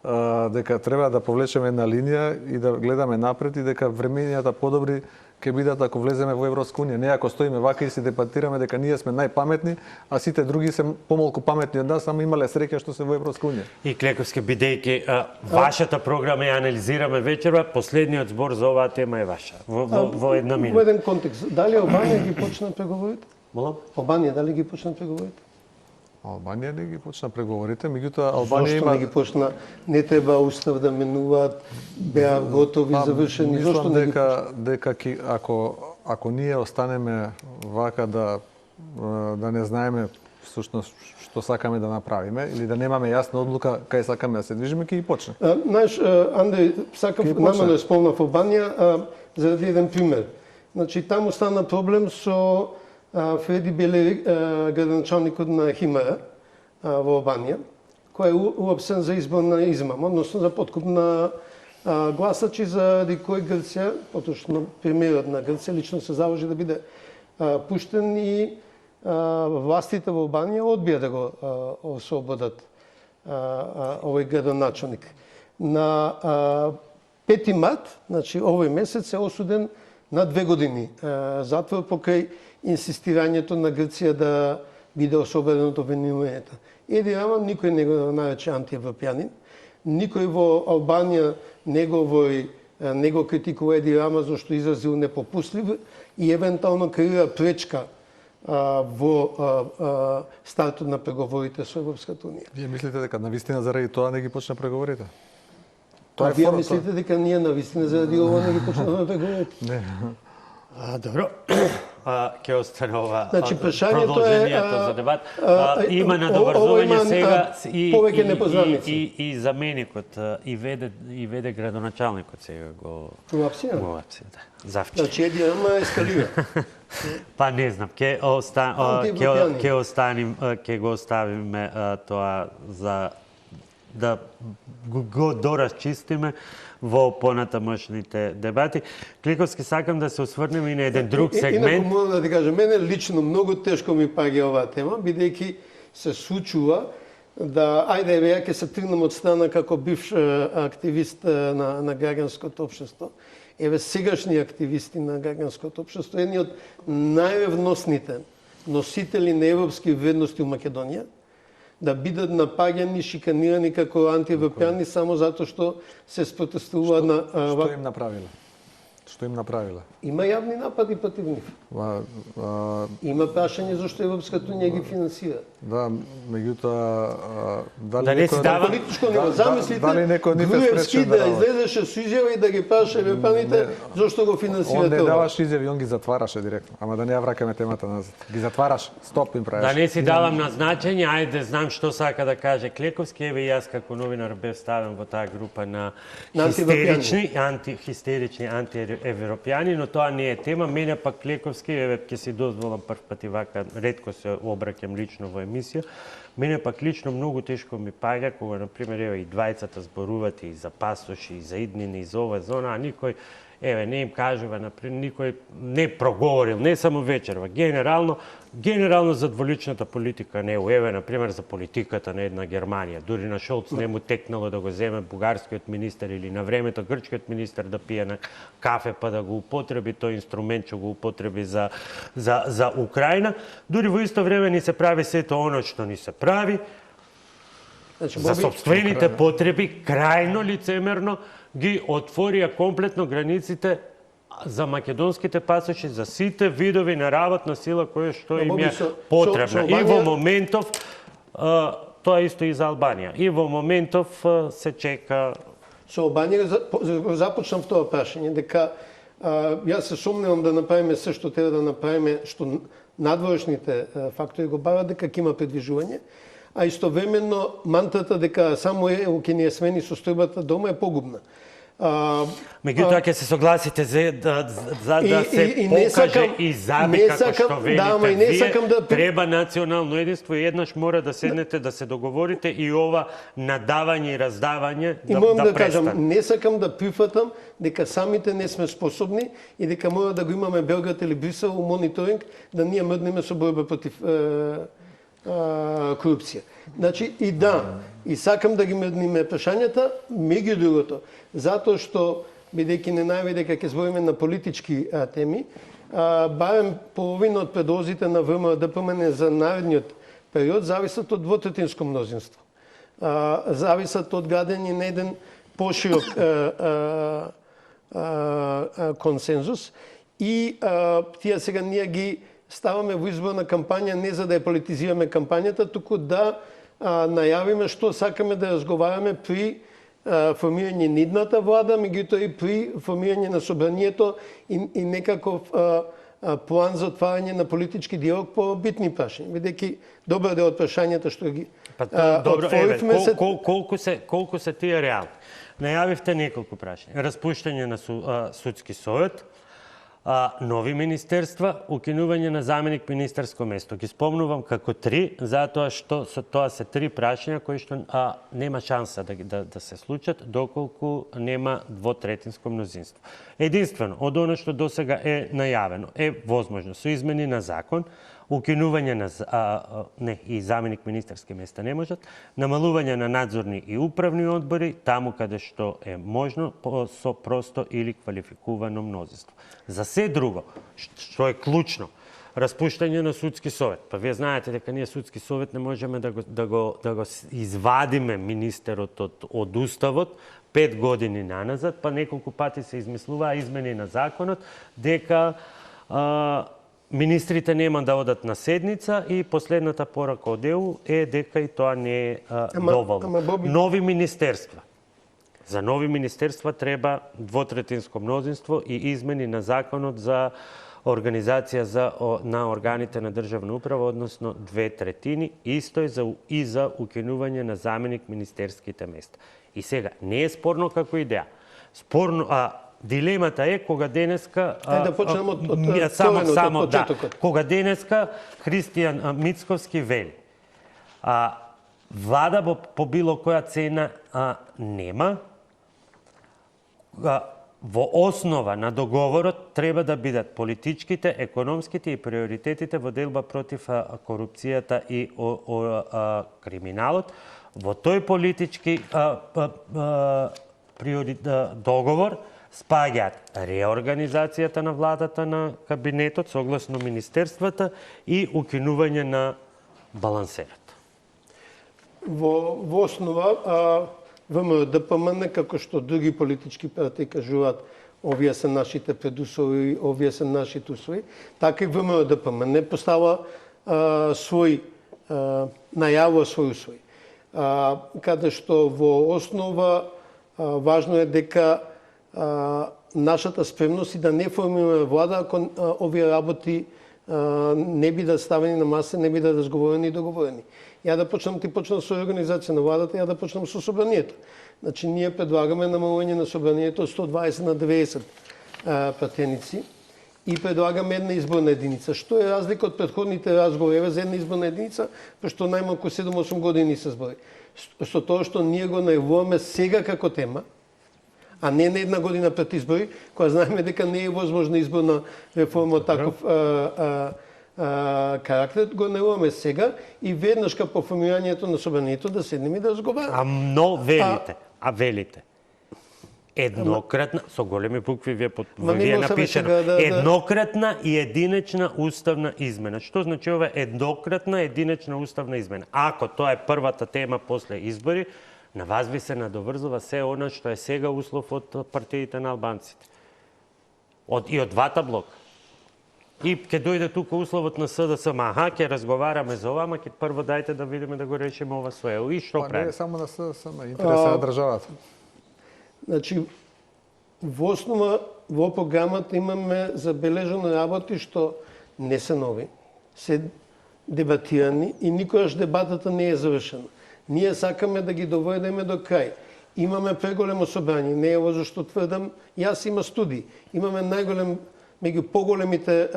дека треба да повлечеме една линија и да гледаме напред и дека времењата подобри ќе бидат ако влеземе во Европска унија. Не ако стоиме вака и се дебатираме дека ние сме најпаметни, а сите други се помалку паметни од нас, само имале среќа што се во Европска унија. И Клековски, бидејќи вашата програма ја анализираме вечерва, последниот збор за оваа тема е ваша. Во една минута. Во еден контекст. Дали Албанија ги почна преговорите? Молам? Албанија дали ги почна преговорите? Албанија не ги почна преговорите, меѓутоа Албанија Зошто има... не ги почна? Не треба устав да менуваат, беа готови, завршени. Зошто не ги почна? Дека ако ние останеме вака да не знаеме всушност што сакаме да направиме или да немаме јасна одлука кај сакаме да се движиме, ќе ги почне. Знаеш, Андреј, сакав намерно спомнав Албанија заради еден пример. Значи, таму стана проблем со Фреди Белери, градоначалникот на Химара во Албанија, кој е уапсен за изборна измама, односно за подкуп на гласачи, заради кој Грција, поточно премиерот на Грција, лично се заложи да биде пуштен и властите во Албанија одбија да го ослободат овој градоначалник. На 5 март, значи овој месец, е осуден на 2 години затвор покрај инсистирањето на Грција да биде ослободен од обвинувањата. Еди Рама никој не го нарече антиевропјанин, никој во Албанија не го критикува Еди Рама зашто изразил непопустлив и евентуално креира пречка во стартот на преговорите со Европската унија. Вие мислите дека навистина заради тоа не ги почна преговорите? Вие мислите дека ние навистина заради ова не ги почнавме преговорите? Не. Добро. Ќе остане ова продолжението за дебат. Има надоврзување сега повеќе непознавници. И заменикот и веде градоначалникот сега го уапсија. Да. Завче. Значи Еди Рама ескалира. Па не знам, ќе го оставиме тоа за да го доразчистиме во понатамошните дебати. Кликовски, сакам да се осврнеме и на еден друг сегмент. Инаку морам да ти кажам, мене лично многу тешко ми паѓа оваа тема, бидејќи се случува да, ајде еве ја ќе се тргнам од страна како бивш активист на граѓанското општество. Еве сегашни активисти на граѓанското општество, едни од најревносните носители на европски вредности у Македонија, да бидат напаѓани, шиканирани како антиевропјани само затоа што се спротестуваат на... Што им направиле? Што им направиле? Има јавни напади против нив. Има прашање зашто Европската унија ги финансира. Да, меѓутоа да не си дава политичко ниво. Замислите Груевски да излезеше со изјава и да ги праша европјаните зашто го финансира тоа. Он не даваше изјави, он ги затвараше директно. Ама да не ја враќаме темата назад. Ги затвараш, стоп им правиш. Да не си давам назначење, ајде знам што сака да каже Клековски, еве јас како новинар бев ставен во таа група на хистерични, антиевропјани европјани, но тоа не е тема. Мене пак Лековски, ќе си дозволам прв пат и вака, ретко се обраќам лично во емисија, мене пак лично многу тешко ми паѓа кога, например, и двајцата зборувате и за пасоши, и за иднини, и за ова, за она, а никој не им кажува, например, никој не проговорил, не само вечерва, генерално за дволичната политика не еве, например, за политиката на една Германија. Дури на Шолц не му текнало да го земе бугарскиот министер или на времето грчкиот министер да пие на кафе па да го употреби тој инструмент што го употреби за Украина. Дури во исто време ни се прави сето оно што ни се прави, за собствените потреби, крајно лицемерно ги отворија комплетно границите за македонските пасоши, за сите видови на работна сила која што им е потребна. И во моментов, тоа исто и за Албанија, и во моментов се чека... Со Албанија започнам тоа прашање, дека јас се сомневам да направиме се што треба да направиме, што надворешните фактори го барат, дека ќе има предвижување, а истовремено мантрата дека само ќе ни е смени состојбата дома е погубна. Меѓутоа ќе се согласите за да се покаже и заби како што велите вие, треба национално единство и еднаш мора да седнете да се договорите и ова надавање и раздавање да престане. Кажам, не сакам да прифатам дека самите не сме способни и дека мора да го имаме Белград или Брисел мониторинг да ние мрднеме со борба против корупција. Значи и сакам да ги мрдниме прашањата, меѓу другото, затоа што бидејќи не најави дека ќе збориме на политички теми, барем половина од предлозите на ВМРО-ДПМН за наредниот период зависат од двотретинско мнозинство. Зависат од градење на еден поширок консензус и тие сега ние ги ставаме во изборна кампања не за да ја политизираме кампањата, туку да најавиме што сакаме да разговараме при формирање на идната влада, меѓутоа и при формирање на собранието и некаков план за отварање на политички диалог по битни прашања. Бидејќи добар дел од прашањата што ги отворивме колку се тие реални. Најавивте неколку прашања. Распуштање на судски совет, нови министерства, укинување на заменик министерско место. Ги спомнувам како 3, затоа што тоа се 3 прашања кои што нема шанса да се случат доколку нема двотретинско мнозинство. Единствено, од оно што досега е најавено, е возможно со измени на закон, укинување на и заменик министерски места не можат, намалување на надзорни и управни одбори, таму каде што е можно со просто или квалификувано мнозинство. За се друго, што е клучно, распуштање на судски совет. Па вие знаете дека ние судски совет не можеме да го извадиме министерот од уставот 5 години наназад, па неколку пати се измислуваа измени на законот дека министрите нема да одат на седница и последната порака од ЕУ е дека и тоа не е доволно. Нови министерства. За нови министерства треба двотретинско мнозинство и измени на законот за организација на органите на државна управа, односно 2/3, исто е и за укинување на заменик министерските места. И сега, не е спорно како идеја. Спорно, дилемата е кога денеска да почнем од почетокот. Кога денеска Христијан Мицковски вели влада по било која цена нема, во основа на договорот треба да бидат политичките, економските и приоритетите во делба против корупцијата и криминалот. Во тој политички договор спаѓаат реорганизацијата на владата на кабинетот согласно министерствата и укинување на балансерот. Во основа ВМРО-ДПМН, како што други политички партии кажуваат, овие се нашите предуслови, овие се нашите услови, така и ВМРО-ДПМН поставува најавува свој услови. Каде што во основа важно е дека нашата спремност и да не формираме влада ако овие работи не бидат ставени на маса, не бидат разговорени и договорени. Ја да почнам со организација на владата, ја да почнам со собранието. Значи, ние предлагаме намалување на собранието од 120 на 90 пратеници и предлагаме една изборна единица. Што е разлика од претходните разговори за една изборна единица, пошто најмалку 7-8 години се збори. Со тоа што ние го најавуваме сега како тема, а не на една година пред избори, кога знаеме дека не е возможна изборна реформа од таков карактер, го најавуваме сега и веднаш по формирањето на собранието да седнеме и да разговараме. Велите. Еднократна, со големи букви вие напишено, еднократна и единечна уставна измена. Што значи ова еднократна единечна уставна измена? Ако тоа е првата тема после избори, на вас ви се надоврзува се она што е сега услов од партиите на албанците. И од двата блока. И ќе дојде тука условот на СДСМ. Ќе разговараме за ова, ама ќе прво дајте да видиме да го решиме ова со ЕУ. И што прави? Не само на СДСМ, интереса на државата. Значи, во основа во програмата имаме забележано работи што не се нови, се дебатирани и никогаш дебатата не е завршена. Ние сакаме да ги доведеме до крај. Имаме преголемо собрание, не е ово зашто тврдам, јас има студии. Имаме најголем, меѓу поголемите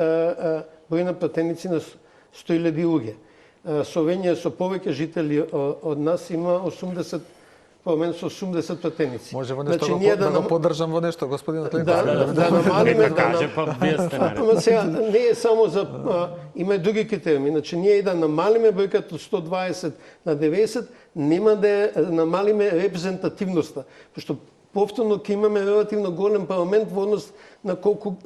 број на пратеници на 100.000 луѓе. Словенија со повеќе жители од нас има 80 со 80 пратеници. Може во нешто да го поддржам во нешто, господин Клинтон. Да намалиме, Ама сега не е само за има и други критерии. Значи ние да намалиме бројката од 120 на 90, нема да намалиме репрезентативноста, пошто повторно ќе имаме релативно голем парламент во однос на колку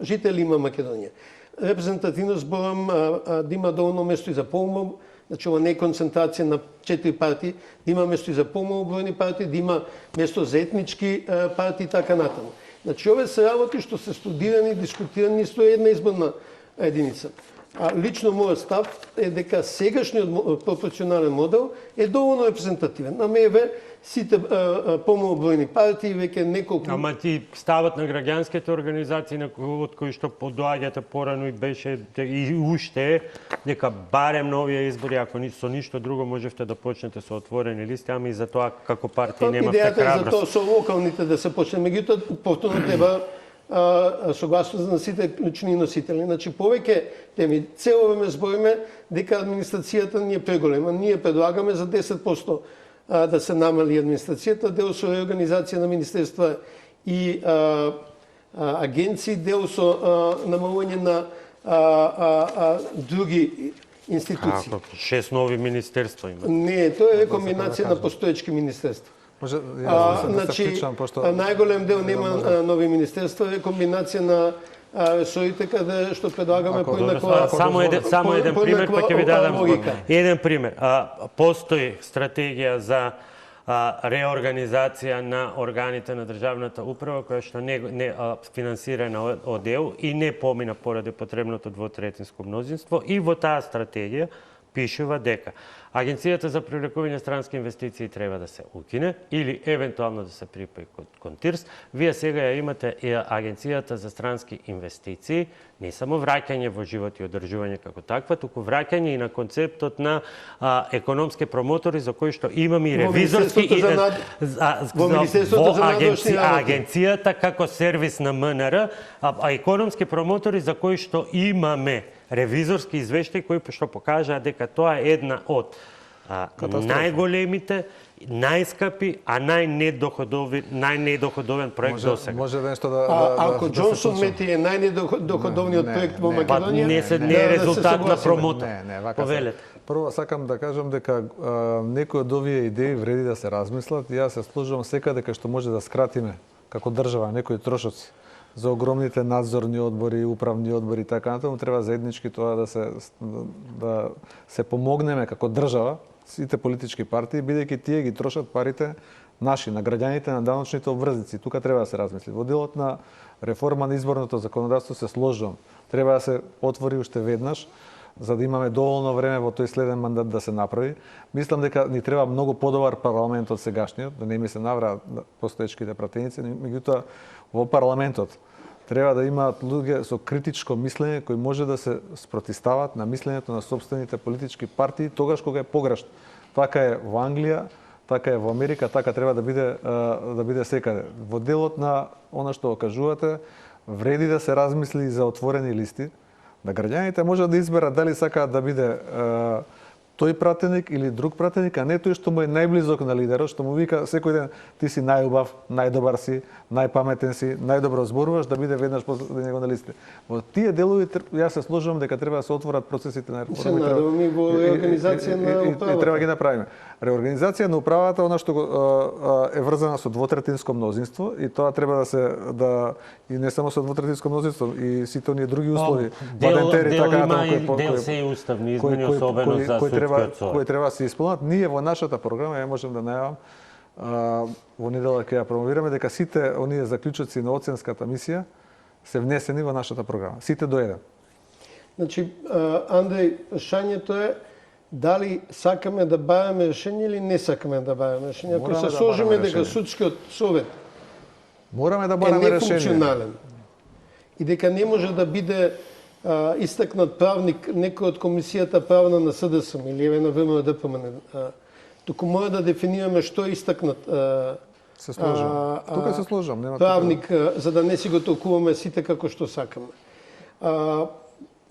жители има Македонија. Репрезентативност зборам да има доволно место и за полно. Значи, ова не е концентрација на 4 партии, да има место и за помалобројни партии, да има место за етнички партии и така натаму. Значи, овие се работи што се студирани, дискутирани со една изборна единица. Лично мојот став е дека сегашниот пропорционален модел е доволно репрезентативен. На МВ сите помалобројни партии веќе неколку... Ама ти ставот на граѓанските организации од кои што подоаѓате порано и беше и уште е дека барем на овие избори, ако со ништо друго можевте да почнете со отворени листи, ами и за тоа како партија немавте храброст. Идејата е за тоа со локалните да се почне, меѓутоа повторно треба согласност на сите клучни носители. Значи, повеќе теми. Цело време збориме дека администрацијата ни е преголема. Ние предлагаме за 10% да се намали администрацијата, дел со реорганизација на министерства и агенции, дел со намалување на други институции. 6 нови министерства има. Не, тоа е комбинација на постоечки министерства. Значи, најголем дел нема нови министерства, е комбинација на ресорите каде што предлагаме поеднаква... Само еден пример, па ќе ви дадам еден пример. Постои стратегија за реорганизација на органите на државната управа, која што не финансирана од ЕУ и не помина поради потребното двотретинско мнозинство. И во таа стратегија пишува дека Агенцијата за привлекување странски инвестиции треба да се укине или евентуално да се припаи кон ТИРС. Вие сега ја имате и Агенцијата за странски инвестиции, не само враќање во живот и одржување како таква, туку враќање и на концептот на економски промотори за кои што имаме и ревизорски во агенцијата како сервис на МНР, а економски промотори за кои што имаме ревизорски извештаи кои што покажаа дека тоа е една од најголемите, најскапи, а најнедоходовен проект досега. Може нешто да... Ако Джонсон Мети е најнедоходовниот проект во Македонија... Не е резултат на промотор. Повелете. Прво сакам да кажам дека некои од овие идеи вреди да се размислат. Јас се служувам секаде дека што може да скратиме како држава некои трошоци за огромните надзорни одбори, управни одбори и така натаму, треба заеднички тоа да се помогнеме како држава, сите политички партии, бидејќи тие ги трошат парите наши, на граѓаните, на даночните обврзници. Тука треба да се размисли. Во делот на реформа на изборното законодавство се сложувам. Треба да се отвори уште веднаш, за да имаме доволно време во тој следен мандат да се направи. Мислам дека ни треба многу подобар парламент од сегашниот, да не ми се навраат постоечките пратеници, меѓутоа во парламентот треба да имаат луѓе со критичко мислење кои може да се спротистават на мислењето на сопствените политички партии тогаш кога е погрешно. Така е во Англија, така е во Америка, така треба да биде секаде. Во делот на она што кажувате, вреди да се размисли за отворени листи, да граѓаните можат да изберат дали сакаат да биде тој пратеник или друг пратеник, а не тој што му е најблизок на лидерот, што му вика секој ден ти си најубав, најдобар си, најпаметен си, најдобро зборуваш, да биде веднаш после него на листи. Во тие делови јас се сложувам дека треба да се отворат процесите на реформи. Се надеваме во реорганизација на управата. И треба ги направиме. Реорганизација на управата, она што е врзана со двотретинско мнозинство, и тоа треба и не само со двотретинско мнозинство, и сите оние други услови, бадентери, така натаму, дел се и уставни измени, особено за судскиот совет. Кои треба да се исполнат. Ние во нашата програма, ја можам да најавам, во неделя ќе ја промовираме, дека сите оние заклучоци на оценската мисија се внесени во нашата програма. Сите до еден. Значи, Андреј, прашањето е дали сакаме да бараме решение или не сакаме да бараме решение. Ако се сложиме дека судскиот совет мораме да бараме решение, нефункционален и дека не може да биде истакнат правник некој од комисијата правна на СДСМ или еве на ВМРО-ДПМН, туку мора да дефинираме што е истакнат се сложам. Тука се сложам, нема правник, за да не си го толкуваме сите како што сакаме.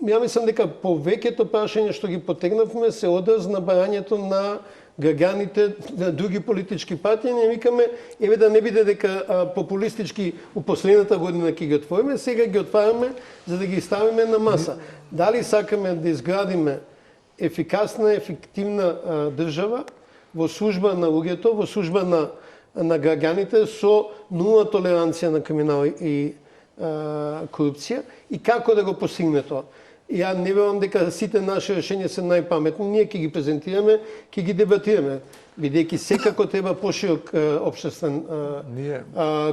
Ја мислам дека повеќето прашања што ги потегнавме се одраз на барањето на граѓаните на други политички партии. Ние викаме, еве да не биде дека популистички у последната година ќе ги отвориме, сега ги отвараме за да ги ставиме на маса. Дали сакаме да изградиме ефикасна, ефективна држава во служба на луѓето, во служба на граѓаните со нула толеранција на криминал и корупција, и како да го постигне тоа. Ја не верувам дека сите наши решенија се најпаметни. Ние ќе ги презентираме, ќе ги дебатираме, бидејќи секако треба поширок општествен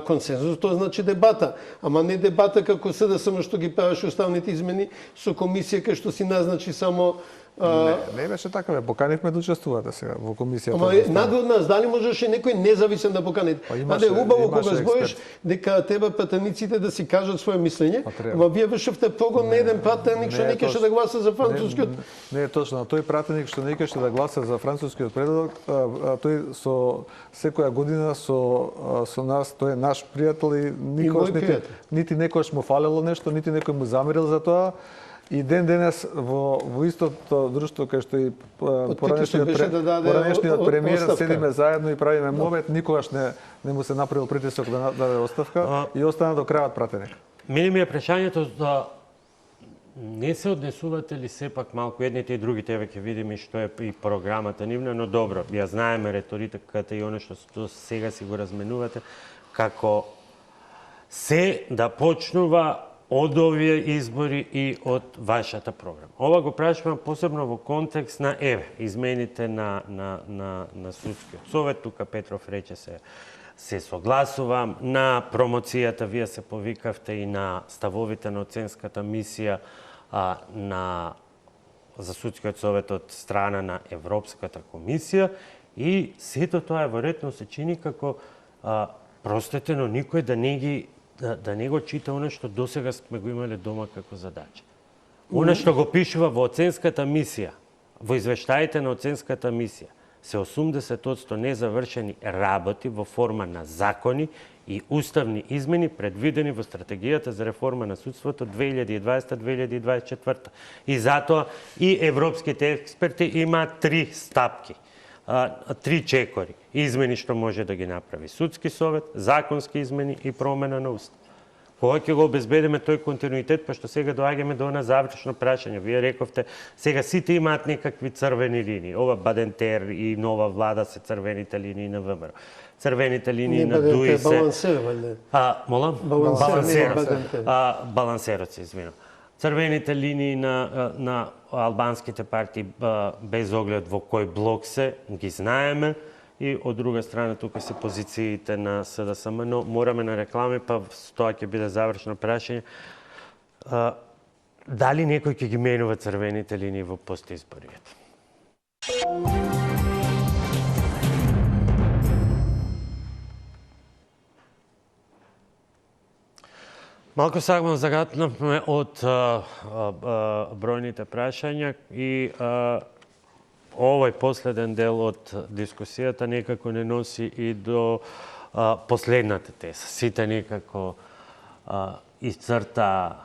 консензус. Тоа значи дебата, ама не дебата како СДСМ што ги правеше уставните измени со комисија кај што си назначи само Не беше така, бе. Поканивме да учествувате сега во комисијата. Ама надвор нас, дали можеше некој независен да поканите? Аде убаво кога збориш дека треба пратениците да си кажат свое мислење, ама вие вршевте прогон на еден пратеник што не кеше да гласа за францускиот. Не е точно, тој пратеник што не кеше да гласа за францускиот предлог, тој со секоја година со нас, тој е наш пријател и никош нити некош му фалело нешто, нити некој му замерил за тоа. И ден денес во истото друштво кај што и поранешниот премиер седиме заедно и правиме момент, никогаш не му се направил притисок да даде оставка и остана до крајот пратеник. Мене ми е прашањето да не се однесувате ли сепак малку едните и другите, еве ќе видиме што е и програмата нивна, но добро, ја знаеме риториката и оно што сега си го разменувате, како се да почнува од овие избори и од вашата програма. Ова го прашувам посебно во контекст на измените на судскиот совет. Тука Петров рече се согласувам. На промоцијата вие се повикавте и на ставовите на оценската мисија за судскиот совет од страна на Европската комисија и сето тоа веројатно се чини како простете, но никој да не го чита оно што досега сме го имале дома како задача. Оно што го пишува во оценската мисија, во извештаите на оценската мисија, се 80% незавршени работи во форма на закони и уставни измени предвидени во стратегијата за реформа на судството 2020-2024. И затоа и европските експерти имаат 3 стапки. 3 чекори. Измени што може да ги направи судски совет, законски измени и промена на устав. Кога ќе го обезбедиме тој континуитет, па што сега доаѓаме до она завршно прашање. Вие рековте, сега сите имаат некакви црвени линии. Ова Бадентер и нова влада се црвените линии на ВМРО. Црвените линии на ДУИ се... Балансер, валјде. Молам? Балансерот се, извинам. Црвените линии на албанските партии без оглед во кој блок се, ги знаеме. И од друга страна тука се позициите на СДСМ, но мораме на реклами, па тоа ќе биде завршно прашање. Дали некој ќе ги менува црвените линии во постизборијата? Малку сагмав загатнавме од бројните прашања и овој последен дел од дискусијата некако не носи и до последната теза. Сите некако исцрта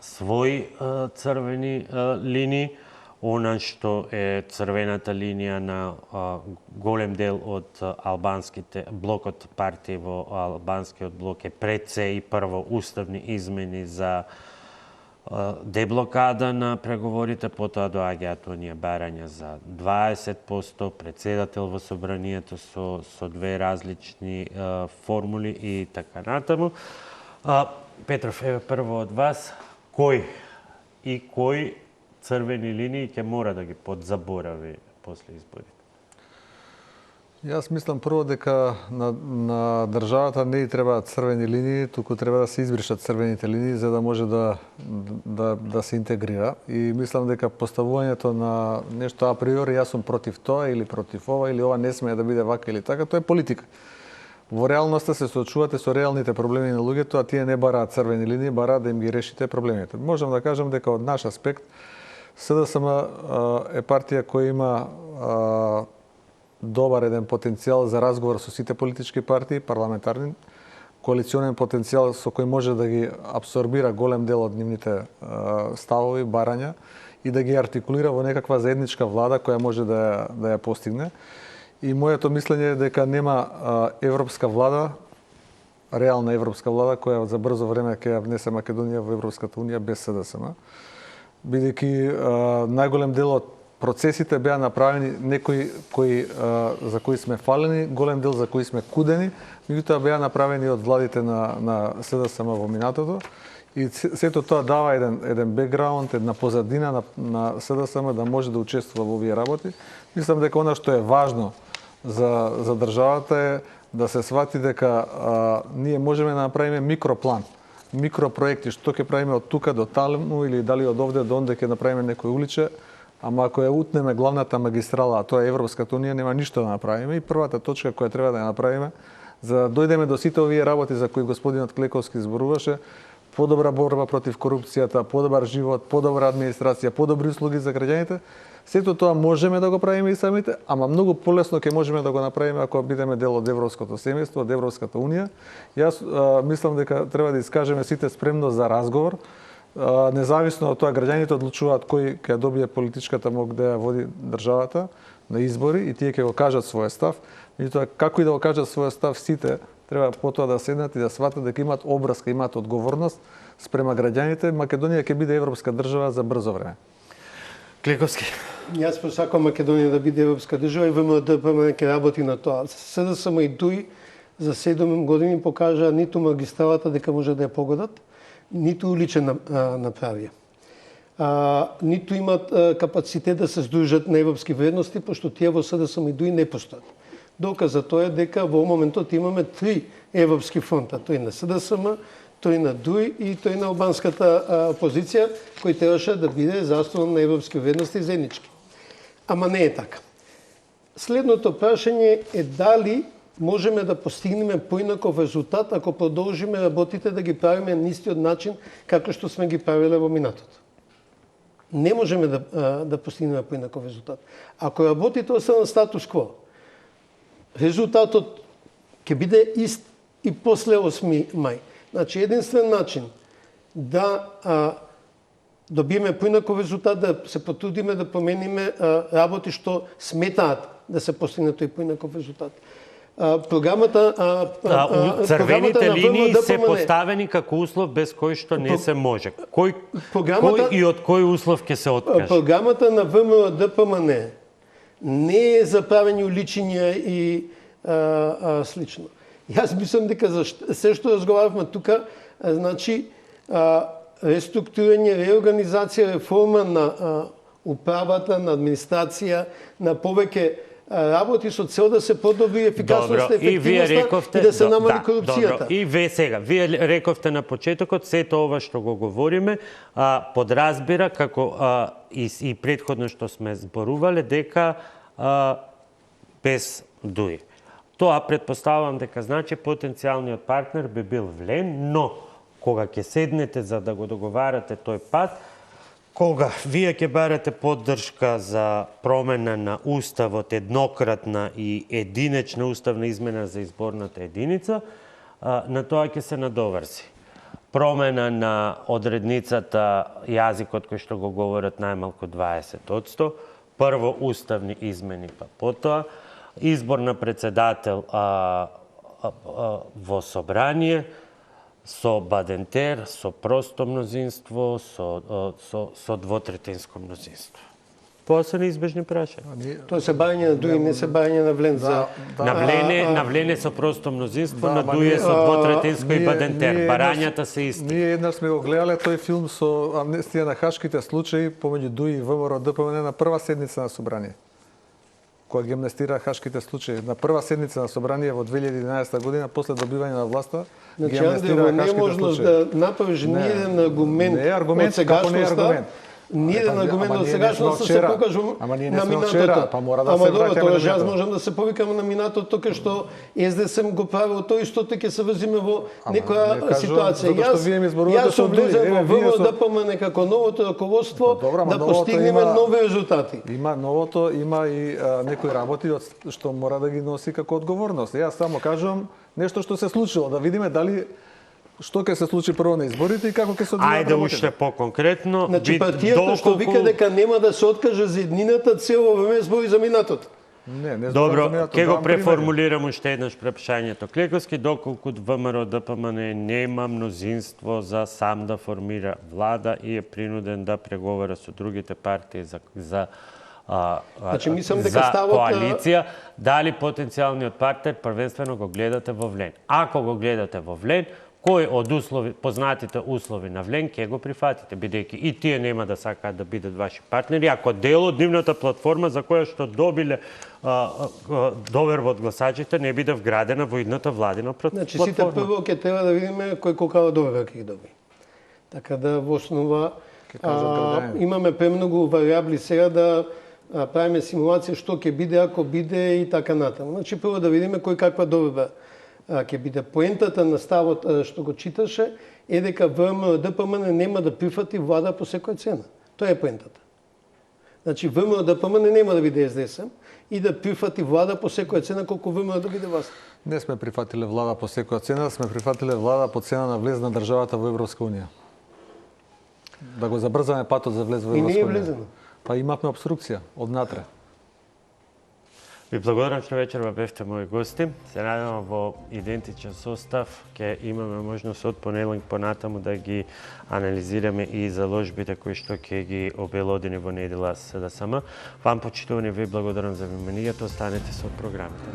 своји црвени линии, она што е црвената линија на голем дел од албанските блокот партии во албанскиот блок е пред се и прво уставни измени за деблокада на преговорите, потоа доаѓаат оние барања за 20%, председател во собранието со две различни формули и така натаму. Петров, еве прво од вас, кој црвени линии ќе мора да ги подзаборави после изборите? Јас мислам прво дека на државата не и требаат црвени линии, туку треба да се избришат црвените линии за да може да се интегрира. И мислам дека поставувањето на нешто априори, јас сум против тоа или против ова или ова не смее да биде вака или така, тоа е политика. Во реалноста се соочувате со реалните проблеми на луѓето, а тие не бараат црвени линии, бараат да им ги решите проблемите. Можам да кажам дека од наш аспект СДСМ е партија која има добар еден потенцијал за разговор со сите политички партии, парламентарни, коалиционен потенцијал со кој може да ги абсорбира голем дел од нивните ставови, барања и да ги артикулира во некаква заедничка влада која може да ја постигне. И моето мислење е дека нема европска влада, реална европска влада која за брзо време ќе ја внесе Македонија во Европската унија без СДСМ. Бидејќи најголем дел од процесите беа направени некои за кои сме фалени, голем дел за кои сме кудени, меѓутоа беа направени од владите на СДСМ во минатото. И сето тоа дава еден бекграунд, една позадина на СДСМ да може да учествува во овие работи. Мислам дека она што е важно за државата е да се свати дека ние можеме да направиме микроплан, микропроекти, што ќе правиме од тука до таму или дали од овде до онде ќе направиме некој уличе, ама ако ја утнеме главната магистрала, а тоа е Европската унија, нема ништо да направиме. И првата точка која треба да ја направиме, за да дојдеме до сите овие работи за кои господинот Клековски зборуваше, подобра борба против корупцијата, подобар живот, подобра администрација, подобри услуги за граѓаните, сето тоа можеме да го правиме и самите, ама многу полесно ќе можеме да го направиме ако бидеме дел од европското семејство, од Европската унија. Јас мислам дека треба да искажеме сите спремност за разговор, независно од тоа граѓаните одлучуваат кој ќе добие политичката мог да ја води државата на избори и тие ќе го кажат својот став. Меѓутоа, како и да го кажат својот став, сите треба потоа да седнат и да сватат дека имаат обврска, имаат одговорност спрема граѓаните. Македонија ќе биде европска држава за брзо време. Клековски. Јас посакам Македонија да биде европска држава и ВМРО-ДПМН ќе работи на тоа. СДСМ и ДУИ за 7 години покажаа ниту магистралата дека може да ја погодат, ниту уличе направија. Ниту имат капацитет да се здружат на европски вредности, пошто тие во СДСМ и ДУИ не постојат. Доказ за тоа е дека во моментот имаме 3 европски фронта. Тој на СДСМ, тој на ДУИ и тој на албанската опозиција, кој требаше да биде заставен на европски вредности заеднички. Ама не е така. Следното прашање е дали можеме да постигнеме поинаков резултат ако продолжиме работите да ги правиме на истиот начин како што сме ги правиле во минатото. Не можеме да постигнеме поинаков резултат. Ако работите останат статус кво, резултатот ќе биде ист и после 8 мај. Значи, единствен начин да добиеме поинаков резултат, да се потрудиме да промениме работи што сметаат да се постигне тој поинаков резултат. Црвените линии се поставени како услов без кој што не се може. Кој и од кој услов ќе се откаже? Програмата на ВМРО-ДПМН не е за правење уличиња и слично. Јас мислам дека за се што разговаравме тука, значи реструктурирање, реорганизација, реформа на управата, на администрација, на повеќе работи со цел да се подобри ефикасноста, ефективноста и да се намали корупцијата. И вие рековте на почетокот, сето ова што го говориме, подразбира како и претходно што сме зборувале, дека без ДУИ. Тоа претпоставувам дека значи потенцијалниот партнер би бил влен, но кога ќе седнете за да го договарате тој пат, Кога вие ќе барате поддршка за промена на уставот, еднократна и единечна уставна измена за изборната единица, на тоа ќе се надоврзи. Промена на одредницата јазикот кој што го говорат најмалку 20%, прво уставни измени па потоа, избор на председател во собрание, со бадентер, со просто мнозинство, со двотретинско мнозинство. Тоа се неизбежни прашања. Тоа се бајање на дуи, не се бајање на влен за... На влене со просто мнозинство, на дуе со двотретинско и бадентер. Барањата се исти. Ние еднаш сме го гледале тој филм со амнестија на хашките случаи помеѓу ДУИ и ВМРО ДПМН на прва седница на собрание. Кога ги амнестира хашките случаи на прва седница на собрание во 2011 година после добивање на власта, ги амнестира хашките случаи. Да направиш ниеден аргумент од сегашноста. Ниеден аргумент од сегашноста се покажу на минатото. Ама добро, тогаш јас можам да се повикам на минатото, кај што СДСМ го правил тој истото, ќе се возиме во некоја ситуација. Јас сум влезен во ВМРО ДПМН како новото раководство да постигнеме нови резултати. Има новото, има и некои работи што мора да ги носи како одговорност. Јас само кажувам нешто што се случило, да видиме дали што ќе се случи прво на изборите и како ќе се одвијат работите. Ајде уште поконкретно. Значи партијата што вика дека нема да се откаже за еднината цел во време збори за минатото. Не Добро, ќе го преформулирам уште еднаш прашањето. Клековски, доколку ВМРО ДПМН нема мнозинство за сам да формира влада и е принуден да преговара со другите партии за коалиција, дали потенцијалниот партнер првенствено го гледате во влен? Ако го гледате во влен, кој од познатите услови на влен ќе го прифатите, бидејќи и тие нема да сакаат да бидат ваши партнери, ако дел од нивната платформа за која што добиле доверба од гласачите не биде вградена во идната владина платформа. Значи сите прво ќе треба да видиме кој колкава доверба ќе ги доби. Така да во основа имаме премногу варијабли сега да правиме симулација што ќе биде ако биде и така натаму. Значи прво да видиме кој каква доверба ќе биде. Поентата на ставот што го читаше е дека ВМРО ДПМН нема да прифати влада по секоја цена. Тоа е поентата. Значи ВМРО ДПМН нема да биде СДСМ и да прифати влада по секоја цена колку ВМРО да биде власт. Не сме прифатиле влада по секоја цена, сме прифатиле влада по цена на влез на државата во Европска унија. Да го забрзаме патот за влез во Европска унија. И не е влезено. Па имавме обструкција однатре. Ви благодарам што вечерва бевте мои гости. Се надевам во идентичен состав ќе имаме можност од понеделник понатаму да ги анализираме и заложбите кои што ќе ги обелодени во недела СДСМ. Вам почитувани ви благодарам за вниманието. Останете со програмите.